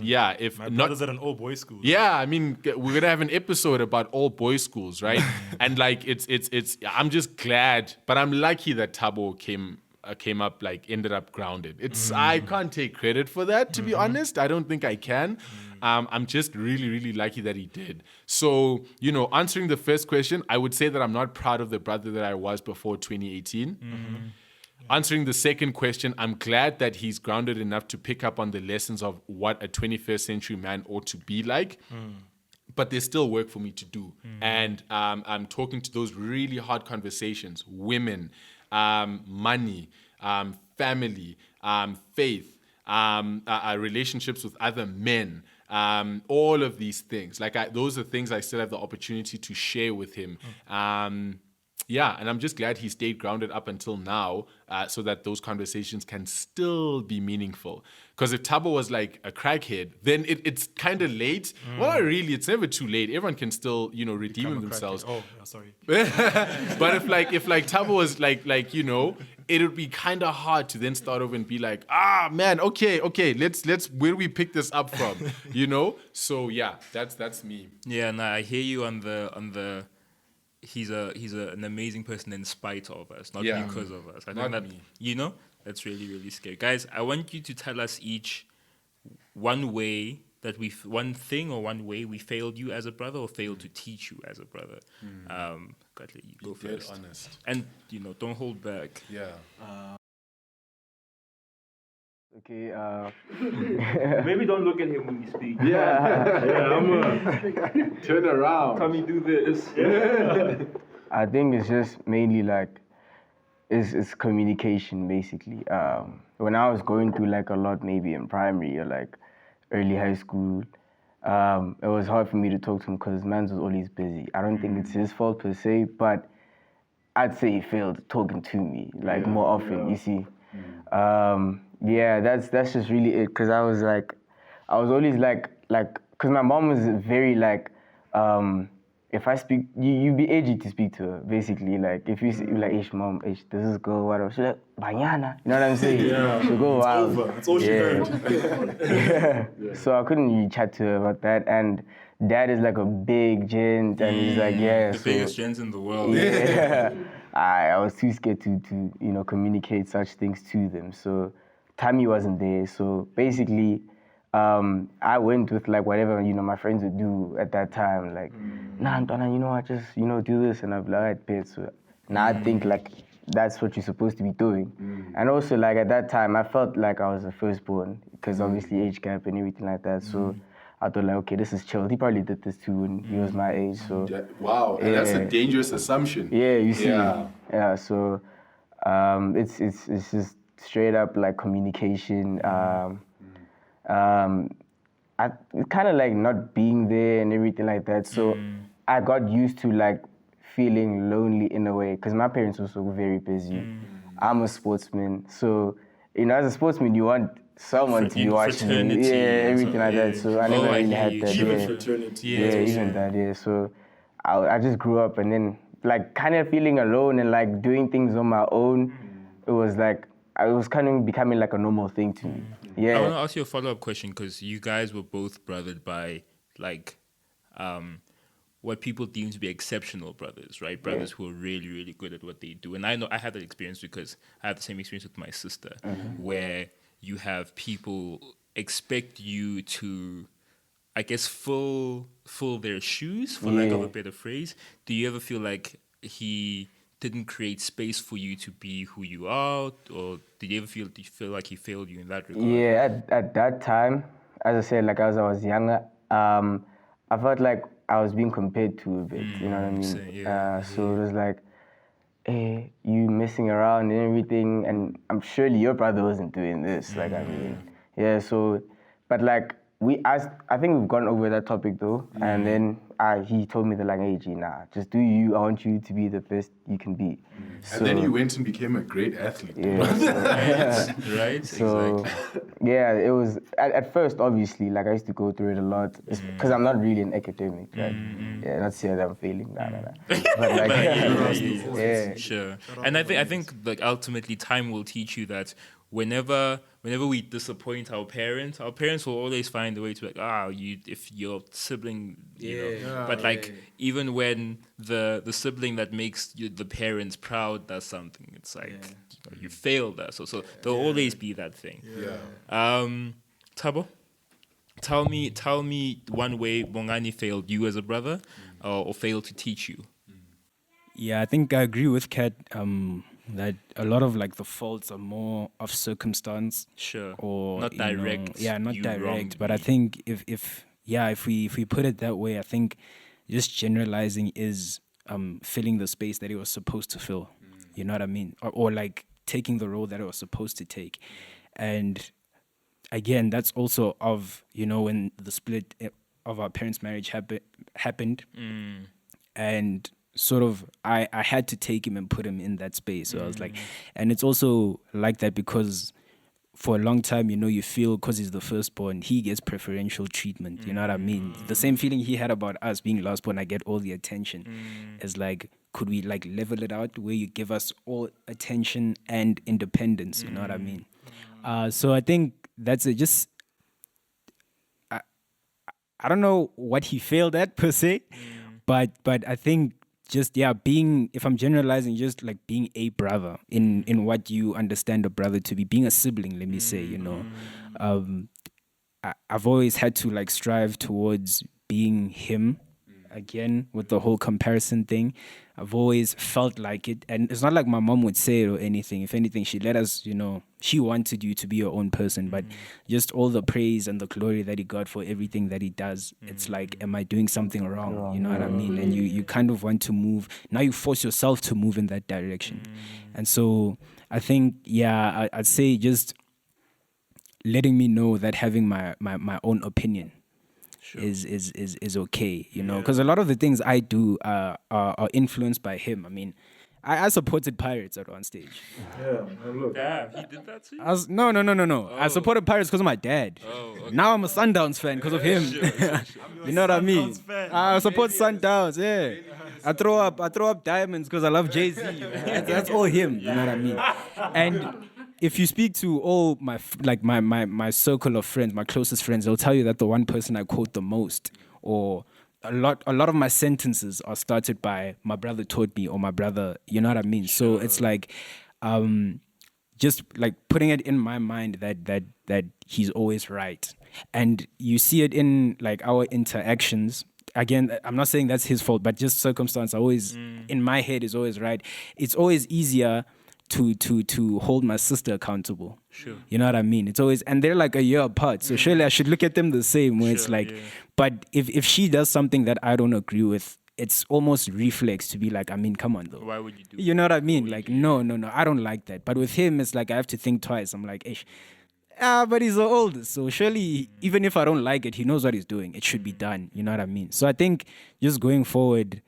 yeah, if My not brother's at an all boys school. yeah, I mean, we're gonna have an episode about all boys schools, right? And it's I'm just glad, but I'm lucky that Thabo came up, ended up grounded. I can't take credit for that, to be honest. I don't think I can. I'm just really, really lucky that he did. So, answering the first question, I would say that I'm not proud of the brother that I was before 2018. Answering the second question, I'm glad that he's grounded enough to pick up on the lessons of what a 21st century man ought to be like. But there's still work for me to do. And I'm talking to those really hard conversations, women, money, family, faith, relationships with other men, all of these things. Those are things I still have the opportunity to share with him. Yeah, and I'm just glad he stayed grounded up until now, so that those conversations can still be meaningful. Because if Thabo was like a crackhead, then it's kind of late. Well, not really. It's never too late. Everyone can still, redeem themselves. Oh, yeah, sorry. But if Thabo was it would be kind of hard to then start over and be like, man, okay, let's where do we pick this up from, So yeah, that's me. Yeah, no, I hear you on the. He's an amazing person in spite of us, not because of us. I think that me. That's really, really scary. Guys, I want you to tell us each one way that one thing or one way we failed you as a brother or failed to teach you as a brother. Godly, you go first. Dead honest. And don't hold back. Yeah. Okay. Maybe don't look at him when you speak. Turn around. Tommy, do this. I think it's just mainly it's communication basically. When I was going through a lot, maybe in primary or early high school, it was hard for me to talk to him because Mans was always busy. I don't think it's his fault per se, but I'd say he failed talking to me more often. You see. Yeah, that's just really it. Because I was always because my mom was very if I speak, you be edgy to speak to her, basically. If you say, ish, mom, ish, this is go, whatever. She's like, banyana. You know what I'm saying? She'll go wild. That's all she heard. So I couldn't really chat to her about that. And dad is a big gent, and he's the biggest gent in the world. Yeah. I was too scared to communicate such things to them. So Tammy wasn't there. So basically, I went with whatever my friends would do at that time. Nah, Antona, I just do this, and I've learned bit. So now I think that's what you're supposed to be doing. And also at that time, I felt like I was the firstborn because obviously age gap and everything like that. So I thought okay, this is chill. He probably did this too when he was my age. So wow, and that's a dangerous assumption. Yeah, you see. Yeah. So it's just straight up communication. It's kind of not being there and everything like that. So I got used to feeling lonely in a way because my parents were so very busy. I'm a sportsman, so as a sportsman you want someone to be watching you. Yeah, everything like that. So I never really had that. Even fraternity. Yeah, even that. Yeah. So I just grew up, and then like kind of feeling alone and like doing things on my own. It was like it was kind of becoming like a normal thing to me. I Yeah. want to ask you a follow-up question because you guys were both brothered by like what people deem to be exceptional brothers, right? Brothers who are really, really good at what they do. And I know I had that experience because I had the same experience with my sister, where you have people expect you to, I guess, fill their shoes, for lack of a better phrase. Do you ever feel like he didn't create space for you to be who you are, or do you feel like he failed you in that regard? Yeah, at that time, as I said, like as I was younger, I felt like I was being compared to a bit. You know what I mean? So it was like, hey, you messing around and everything, and I'm surely your brother wasn't doing this. Like I mean, yeah. So, but like I think we've gone over that topic though, and then he told me that like, hey, G, nah, just do you. I want you to be the best you can be. So, And then you went and became a great athlete. yeah. Right? So, yeah, it was at first obviously like I used to go through it a lot because I'm not really an academic, right? Yeah, not saying that I'm failing, nah. But like, yeah. Sure. And I think like ultimately time will teach you that whenever we disappoint our parents will always find a way to like, if your sibling, you know. But like even when the sibling that makes the parents proud does something, it's like you failed us. So there'll always be that thing. Thabo, tell me one way Bongani failed you as a brother, or failed to teach you. Yeah, I think I agree with Kat that a lot of like the faults are more of circumstance. Sure. Or Not direct. Not you direct. wronged But me. I think if we put it that way, I think just generalizing is filling the space that it was supposed to fill. You know what I mean? Or like taking the role that it was supposed to take. And again, that's also of, when the split of our parents' marriage happened. And sort of I had to take him and put him in that space. So I was like, and it's also like that because for a long time, you feel because he's the firstborn, he gets preferential treatment. You know what I mean? The same feeling he had about us being lastborn, I get all the attention. It's like, could we like level it out where you give us all attention and independence? You know what I mean? So I think that's it. Just I don't know what he failed at per se, but I think just being, if I'm generalizing, just like being a brother in what you understand a brother to be, being a sibling, let me say, I've always had to like strive towards being him again with the whole comparison thing. I've always felt like it, and it's not like my mom would say it or anything. If anything, she let us, she wanted you to be your own person, but just all the praise and the glory that he got for everything that he does, it's like, am I doing something wrong? You know what I mean? And you kind of want to move. Now you force yourself to move in that direction. And so I think, I'd say just letting me know that having my own opinion is okay, because a lot of the things I do are influenced by him. I mean, I supported Pirates at one stage. Damn, he did that too? No. I supported Pirates because of my dad. Now I'm a Sundowns fan because of him. You know what I mean? I support Sundowns. Yeah. I throw up diamonds because I love Jay-Z. That's all him. You know what I mean? And if you speak to all my circle of friends, my closest friends, they'll tell you that the one person I quote the most, or a lot of my sentences are started by my brother taught me, or my brother, you know what I mean? So it's like just like putting it in my mind that he's always right. And you see it in like our interactions. Again, I'm not saying that's his fault, but just circumstance always in my head is always right. It's always easier to hold my sister accountable. Sure. You know what I mean? It's always, and they're like a year apart. So surely I should look at them the same, where it's like, but if she does something that I don't agree with, it's almost reflex to be like, I mean, come on though. Why would you do You know what I mean? Like, no, I don't like that. But with him, it's like I have to think twice. I'm like, but he's the oldest. So surely, even if I don't like it, he knows what he's doing. It should be done. You know what I mean? So I think just going forward,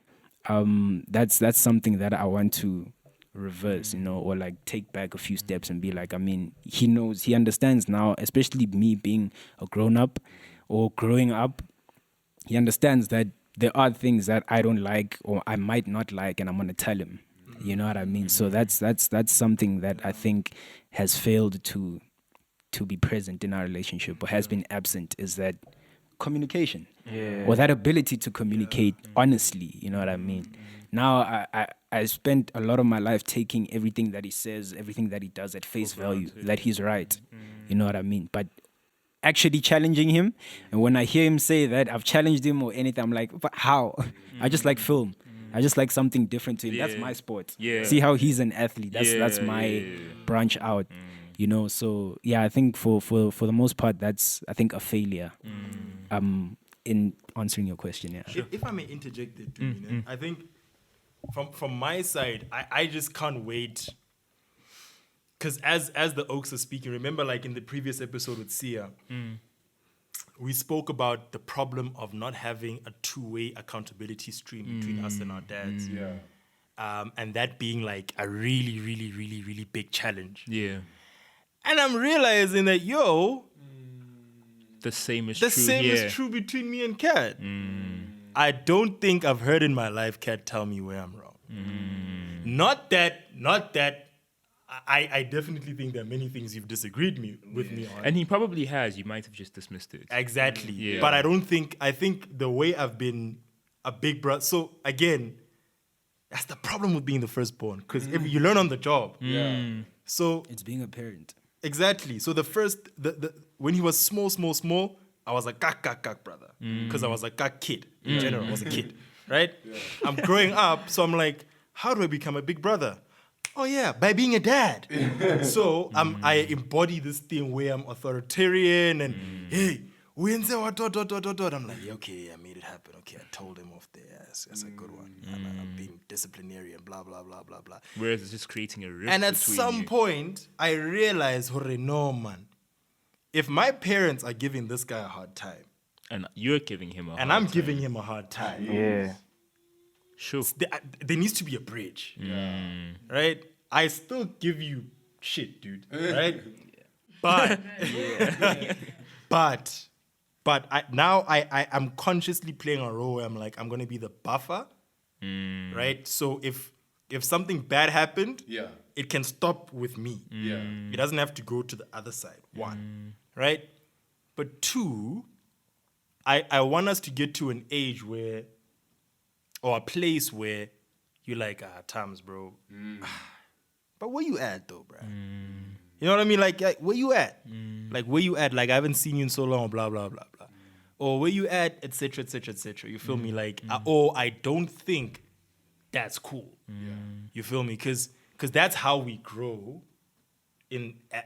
that's something that I want to reverse, or like take back a few steps and be like, I mean, he knows, he understands now, especially me being a grown up or growing up, he understands that there are things that I don't like or I might not like, and I'm gonna tell him. You know what I mean? So that's something that I think has failed to be present in our relationship or has been absent, is that communication or that ability to communicate honestly. You know what I mean? Now I spent a lot of my life taking everything that he says, everything that he does at face value, that he's right. You know what I mean? But actually challenging him, and when I hear him say that I've challenged him or anything, I'm like, but how? I just like film. I just like something different to him. That's my sport. See how he's an athlete. That's my branch out. You know, so yeah, I think for the most part, that's, I think, a failure. In answering your question, yeah. If I may interject there too, I think from my side, I just can't wait. Because as the Okes are speaking, remember, like in the previous episode with Sia, we spoke about the problem of not having a two-way accountability stream between us and our dads. And that being like a really, really, really, really big challenge. Yeah. And I'm realizing that, The same is the true. same is true between me and Kat. I don't think I've heard in my life Kat tell me where I'm wrong. Not that I definitely think there are many things you've disagreed with me on. And he probably has. You might have just dismissed it. Exactly. Yeah. But I think the way I've been a big brother. So again, that's the problem with being the firstborn, because you learn on the job. So It's being a parent. exactly. So the when he was small, I was like, kak, brother. Because I was like, kid. In general, I was a kid. Right? I'm growing up, so I'm like, how do I become a big brother? Oh yeah, by being a dad. So I embody this thing where I'm authoritarian and hey, I'm like, yeah, okay, I made it happen. Okay, I told him off there. That's a good one. I'm being disciplinarian, blah, blah, blah, blah, blah. Whereas it's just creating a rift. And at between some you. point, I realized, no, man. If my parents are giving this guy a hard time, And you're giving him a hard and I'm time. giving him a hard time, Yeah. Sure. there needs to be a bridge. Right? I still give you shit, dude. Right? But but I'm consciously playing a role where I'm like, I'm gonna be the buffer. Right? So if something bad happened, it can stop with me. It doesn't have to go to the other side. One. Right? But two, I want us to get to an age where, or a place where you're like, Tams, bro. But where you at though, bro? You know what I mean? Like where you at? Like where you at? Like I haven't seen you in so long, blah, blah, blah, blah. Or where you at, etc., etc., etc. You feel me? Like, or I don't think that's cool. You feel me? Because that's how we grow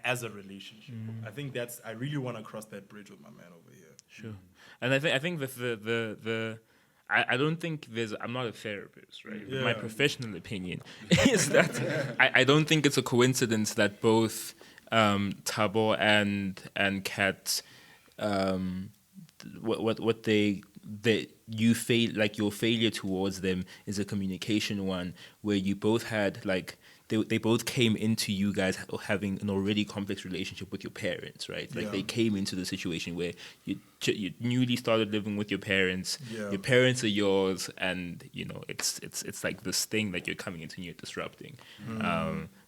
as a relationship. I think I really want to cross that bridge with my man over here. Sure. And I think that I don't think I'm not a therapist, right? Yeah. My professional opinion is that I don't think it's a coincidence that both Thabo and Kat, you fail, like your failure towards them is a communication one, where you both had like they both came into you guys having an already complex relationship with your parents, right? Like they came into the situation where you newly started living with your parents. Your parents are yours, and you know it's like this thing that you're coming into and you're disrupting.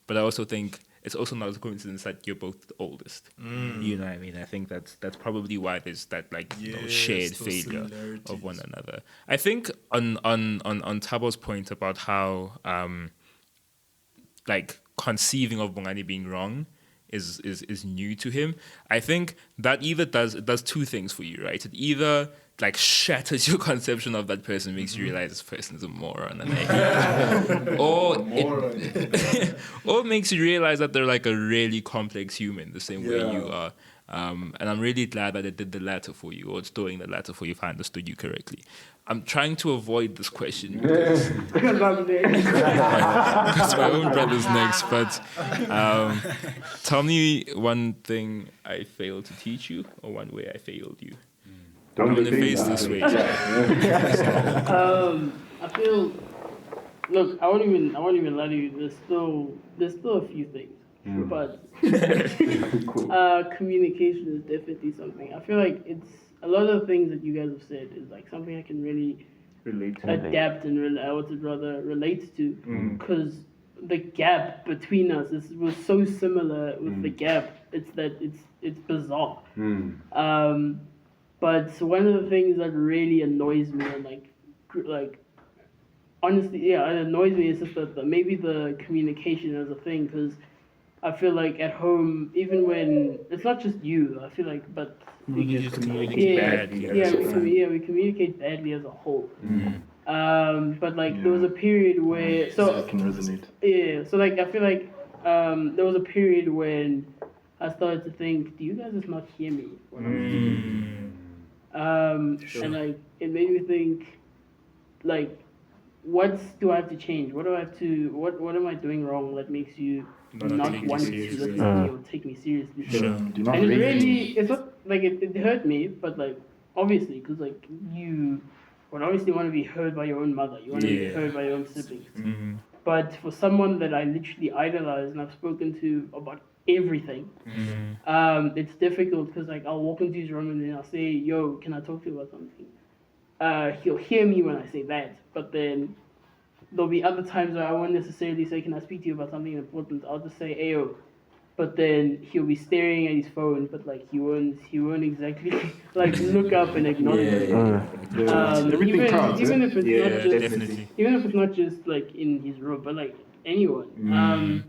But I also think it's also not a coincidence that you're both the oldest. You know what I mean? I think that's probably why there's that shared failure of one another. I think on Thabo's point about how like conceiving of Bongani being wrong is new to him. I think that either does two things for you, right? It either like shatters your conception of that person, makes you realize this person is a moron, and or makes you realize that they're like a really complex human, the same way you are. And I'm really glad that it did the latter for you, or it's doing the latter for you, if I understood you correctly. I'm trying to avoid this question because my own brother's next, but tell me one thing I failed to teach you, or one way I failed you. I'm going to face this way. I feel. Look, I won't even lie to you. There's still a few things, but communication is definitely something. I feel like it's a lot of the things that you guys have said is like something I can really Relate to. adapt and relate to, because the gap between us was so similar with the gap. It's bizarre. But one of the things that really annoys me and like honestly, yeah, it annoys me is just that maybe the communication is a thing, because I feel like at home, even when it's not just you, I feel like, but We just communicate badly. we communicate badly as a whole. But like there was a period where I can resonate. yeah, so like I feel like there was a period when I started to think, do you guys just not hear me when I'm speaking? And like it made me think, like, what do I have to change? What am I doing wrong that makes you not take you want to seriously. listen to me or take me seriously? Do not And it rate really, it's not like it hurt me, but like obviously, because like you would obviously want to be heard by your own mother, you want to be heard by your own siblings. But for someone that I literally idolize and I've spoken to about everything, it's difficult, because like I'll walk into his room and then I'll say, "Yo, can I talk to you about something?" He'll hear me when I say that, but then there'll be other times where I won't necessarily say, "Can I speak to you about something important?" I'll just say, "Ayo," but then he'll be staring at his phone, but like he won't exactly like look up and acknowledge it. Everything counts. Even if it's not just definitely. even if it's not just like in his room, but like anyone.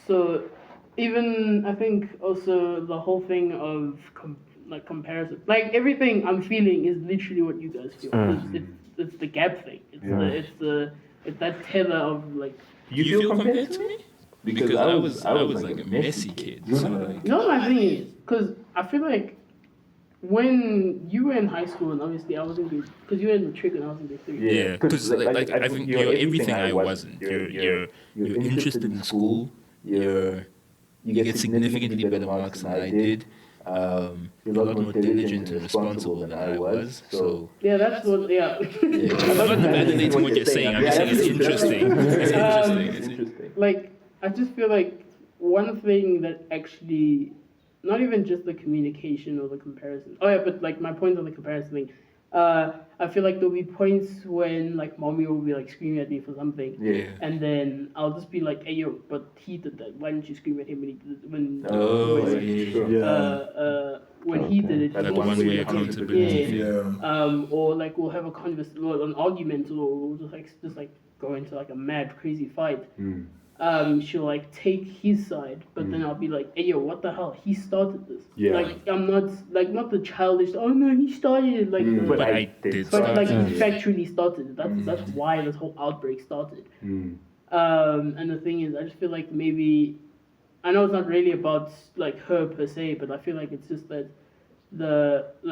So even I think also the whole thing of comparison, like everything I'm feeling is literally what you guys feel. It's the gap thing. It's that tether of like. You feel compared to me? Because I was like a messy kid. So like, No, my thing is, because I feel like when you were in high school, and obviously I was in grade, because you were in matric and I was in grade 3. yeah, because like I think you're everything I wasn't. You're interested in school. You get significantly better marks than I did. You're a lot more diligent and responsible than I was. So Yeah, that's what. Yeah. I'm not validating what you're saying. I'm just saying it's interesting. It's interesting. Like, I just feel like one thing that actually, not even just the communication or the comparison. Oh yeah, but like my point on the comparison thing. I feel like there'll be points when like mommy will be like screaming at me for something, and then I'll just be like, "Hey yo, but he did that. Why didn't you scream at him when he did it?" When he did it, Like one-way accountability. yeah. Or like we'll have a an argument, or we'll just like go into like a mad crazy fight. She'll like take his side, but then I'll be like, "Hey yo, what the hell? He started this." Yeah. Like I'm not the childish. Oh no, he started it. Like, But I did but start like he it. factually started it. That's why this whole outbreak started. And the thing is, I just feel like maybe, I know it's not really about like her per se, but I feel like it's just that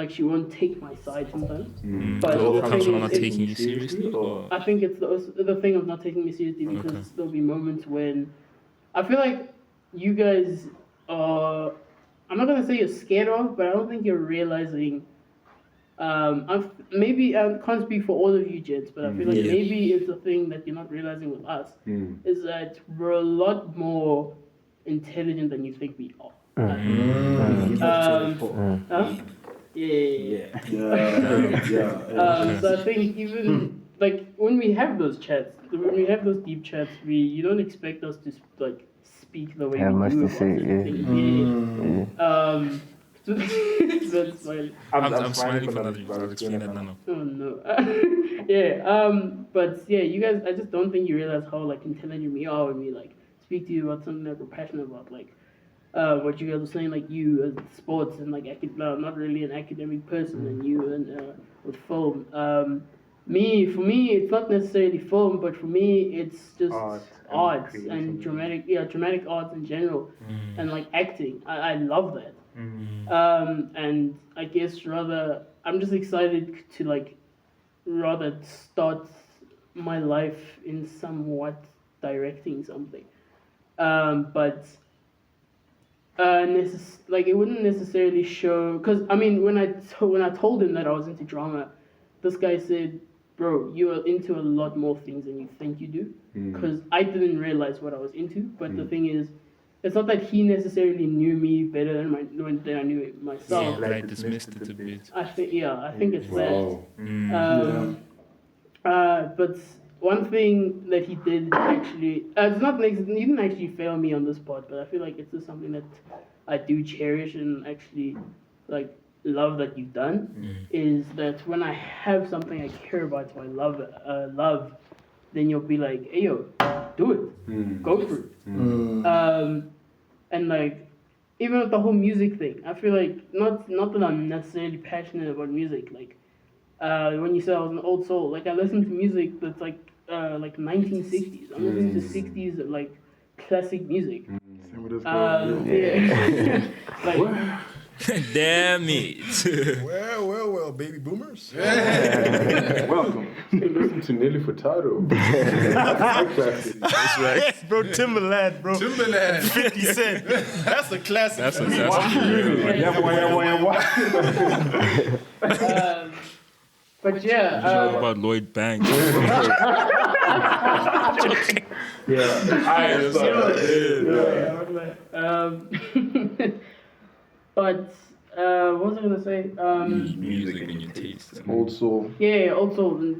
she won't take my side sometimes. But It all the comes thing from is, not taking you seriously, or I think it's the thing of not taking me seriously, because there'll be moments when I feel like you guys are, I'm not gonna say you're scared of, but I don't think you're realizing. Maybe I can't speak for all of you gents, but I feel like maybe it's a thing that you're not realizing with us, is that we're a lot more intelligent than you think we are. So I think even like when we have those chats, when we have those deep chats, you don't expect us to like speak the way we do about certain things. That's fine. I'm smiling for nothing. I'll explain that now. Oh no. But yeah, you guys, I just don't think you realize how like intelligent we are when we like speak to you about something that we're passionate about, like what you guys were saying, like you as sports and like not really an academic person, and you and with film. For me, it's not necessarily film, but for me, it's just arts and dramatic arts in general, and like acting. I love that. And I guess I'm just excited to like rather start my life in somewhat directing something. But it wouldn't necessarily show, because I mean when I told him that I was into drama, this guy said, "Bro, you are into a lot more things than you think you do," because I didn't realize what I was into. But the thing is, it's not that he necessarily knew me better than I knew it myself. Yeah, but I dismissed it a bit. I think it's that. But one thing that he did actually, it's not like he didn't actually fail me on this part, but I feel like it's just something that I do cherish and actually like love that you've done. Is that when I have something I care about, so I love, then you'll be like, hey yo, do it, go for it. And like even with the whole music thing, I feel like not that I'm necessarily passionate about music, like. When you said I was an old soul, like I listen to music that's like 1960s. I'm listening to 60s like classic music. Same with this girl. Yeah. Like, Damn it. Well, baby boomers. Welcome. Hey, listen to Nelly Furtado. That's classic. That's right. Bro, Timberland, bro. Timberland. 50 Cent. That's a classic. That's but yeah. Talk about Lloyd Banks. But what was I gonna say? Music and your taste. Old soul. Yeah, also,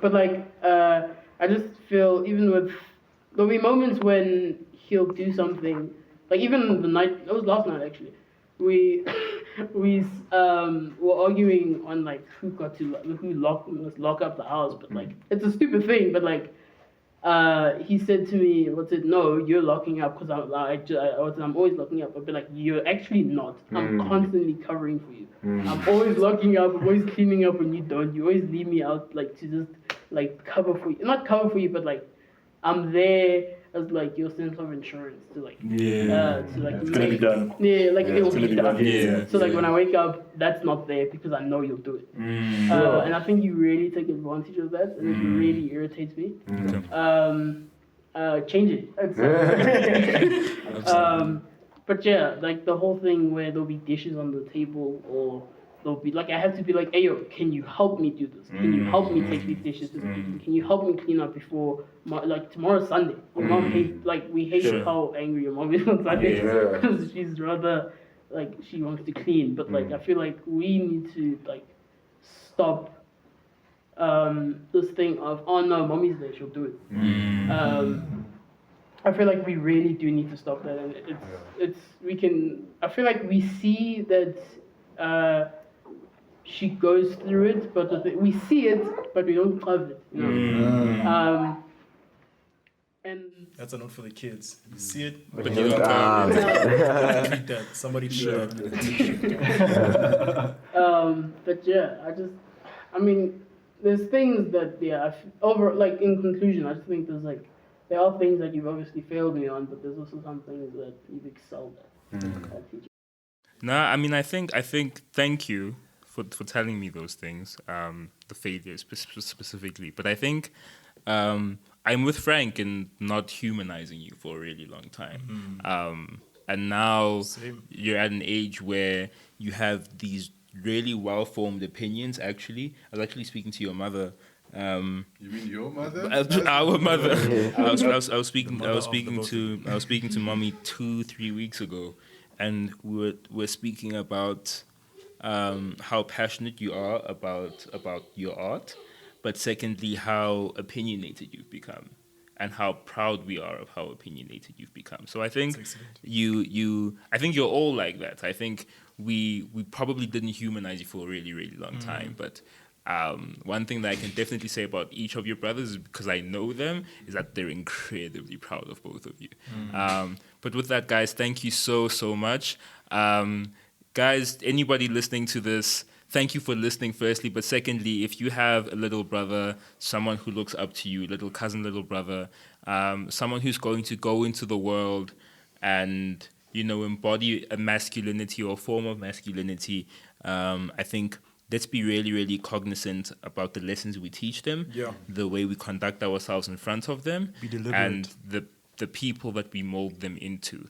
but like I just feel even with there'll be moments when he'll do something like even the night it was last night actually we were arguing on like who must lock up the house, but like it's a stupid thing, but like he said to me, no, you're locking up because I'm always locking up. I'd be like, you're actually not. I'm constantly covering for you. I'm always locking up. I'm always cleaning up when you don't. You always leave me out like to just like cover for you. Not cover for you, but like I'm there as like your sense of insurance to like to like It's gonna be done. Yeah, like it will gonna be be done. done. Yeah. So like when I wake up, that's not there because I know you'll do it. And I think you really take advantage of that, and it really irritates me. Change it. But yeah, like the whole thing where there'll be dishes on the table, or there'll be like I have to be like, hey yo, can you help me do this? Can you help me take these dishes to the kitchen? Can you help me clean up before like tomorrow's Sunday? Your mom hates we hate how angry your mom is on Sunday because she's rather like she wants to clean, but like I feel like we need to like stop this thing of oh no, mommy's there, she'll do it. I feel like we really do need to stop that, and I feel like we see that she goes through it, but we see it, but we don't love it, you know. And That's a note for the kids. You see it, But you don't love it. treat that. Somebody treat but yeah, I mean, there's things that in conclusion, I just think there are things that you've obviously failed me on, but there's also some things that you've excelled at. Teaching. No, I mean, I think. Thank you for telling me those things, the failures specifically. But I think I'm with Frank in not humanizing you for a really long time. And now you're at an age where you have these really well-formed opinions. Actually, I was actually speaking to your mother. You mean your mother? Our mother. I was speaking to mommy 2-3 weeks ago, and we're speaking about how passionate you are about your art, but secondly how opinionated you've become, and how proud we are of how opinionated you've become. So I think I think you're all like that. I think we probably didn't humanize you for a really, really long time, but one thing that I can definitely say about each of your brothers, because I know them, is that they're incredibly proud of both of you. But with that, guys, thank you so much. Guys, anybody listening to this, thank you for listening, firstly. But secondly, if you have a little brother, someone who looks up to you, little cousin, little brother, someone who's going to go into the world and, embody a masculinity or a form of masculinity, I think let's be really, really cognizant about the lessons we teach them, the way we conduct ourselves in front of them, and the people that we mold them into.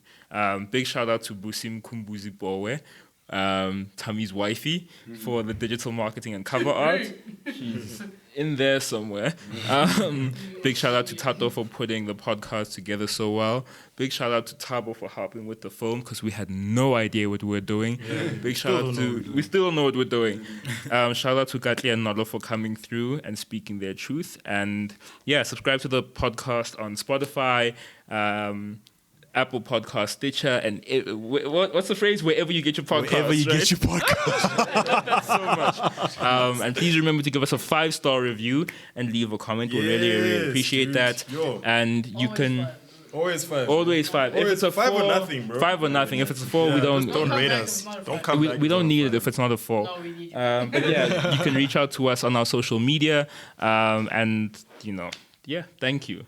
Big shout out to Busim Kumbuzi Bowe, Tammy's wifey, for the digital marketing and cover art. in there somewhere. Big shout out to Tato for putting the podcast together so well. Big shout out to Thabo for helping with the film because we had no idea what we were doing. Big shout out to we still don't know what we're doing. Shout out to Katli and Nolo for coming through and speaking their truth. And yeah, subscribe to the podcast on Spotify, Apple Podcast, Stitcher, and what's the phrase? Wherever you get your podcast. Wherever you get your podcast. That's so much. And please remember to give us a 5-star review and leave a comment. We'll really appreciate that. Yo. And you can. Always 5. Always 5. If it's a 5 4, or nothing, bro. 5 or nothing. If it's a 4, we don't rate us. Don't come back. We don't need it if it's not a 4. No, we need you. But yeah, you can reach out to us on our social media. And, yeah, thank you.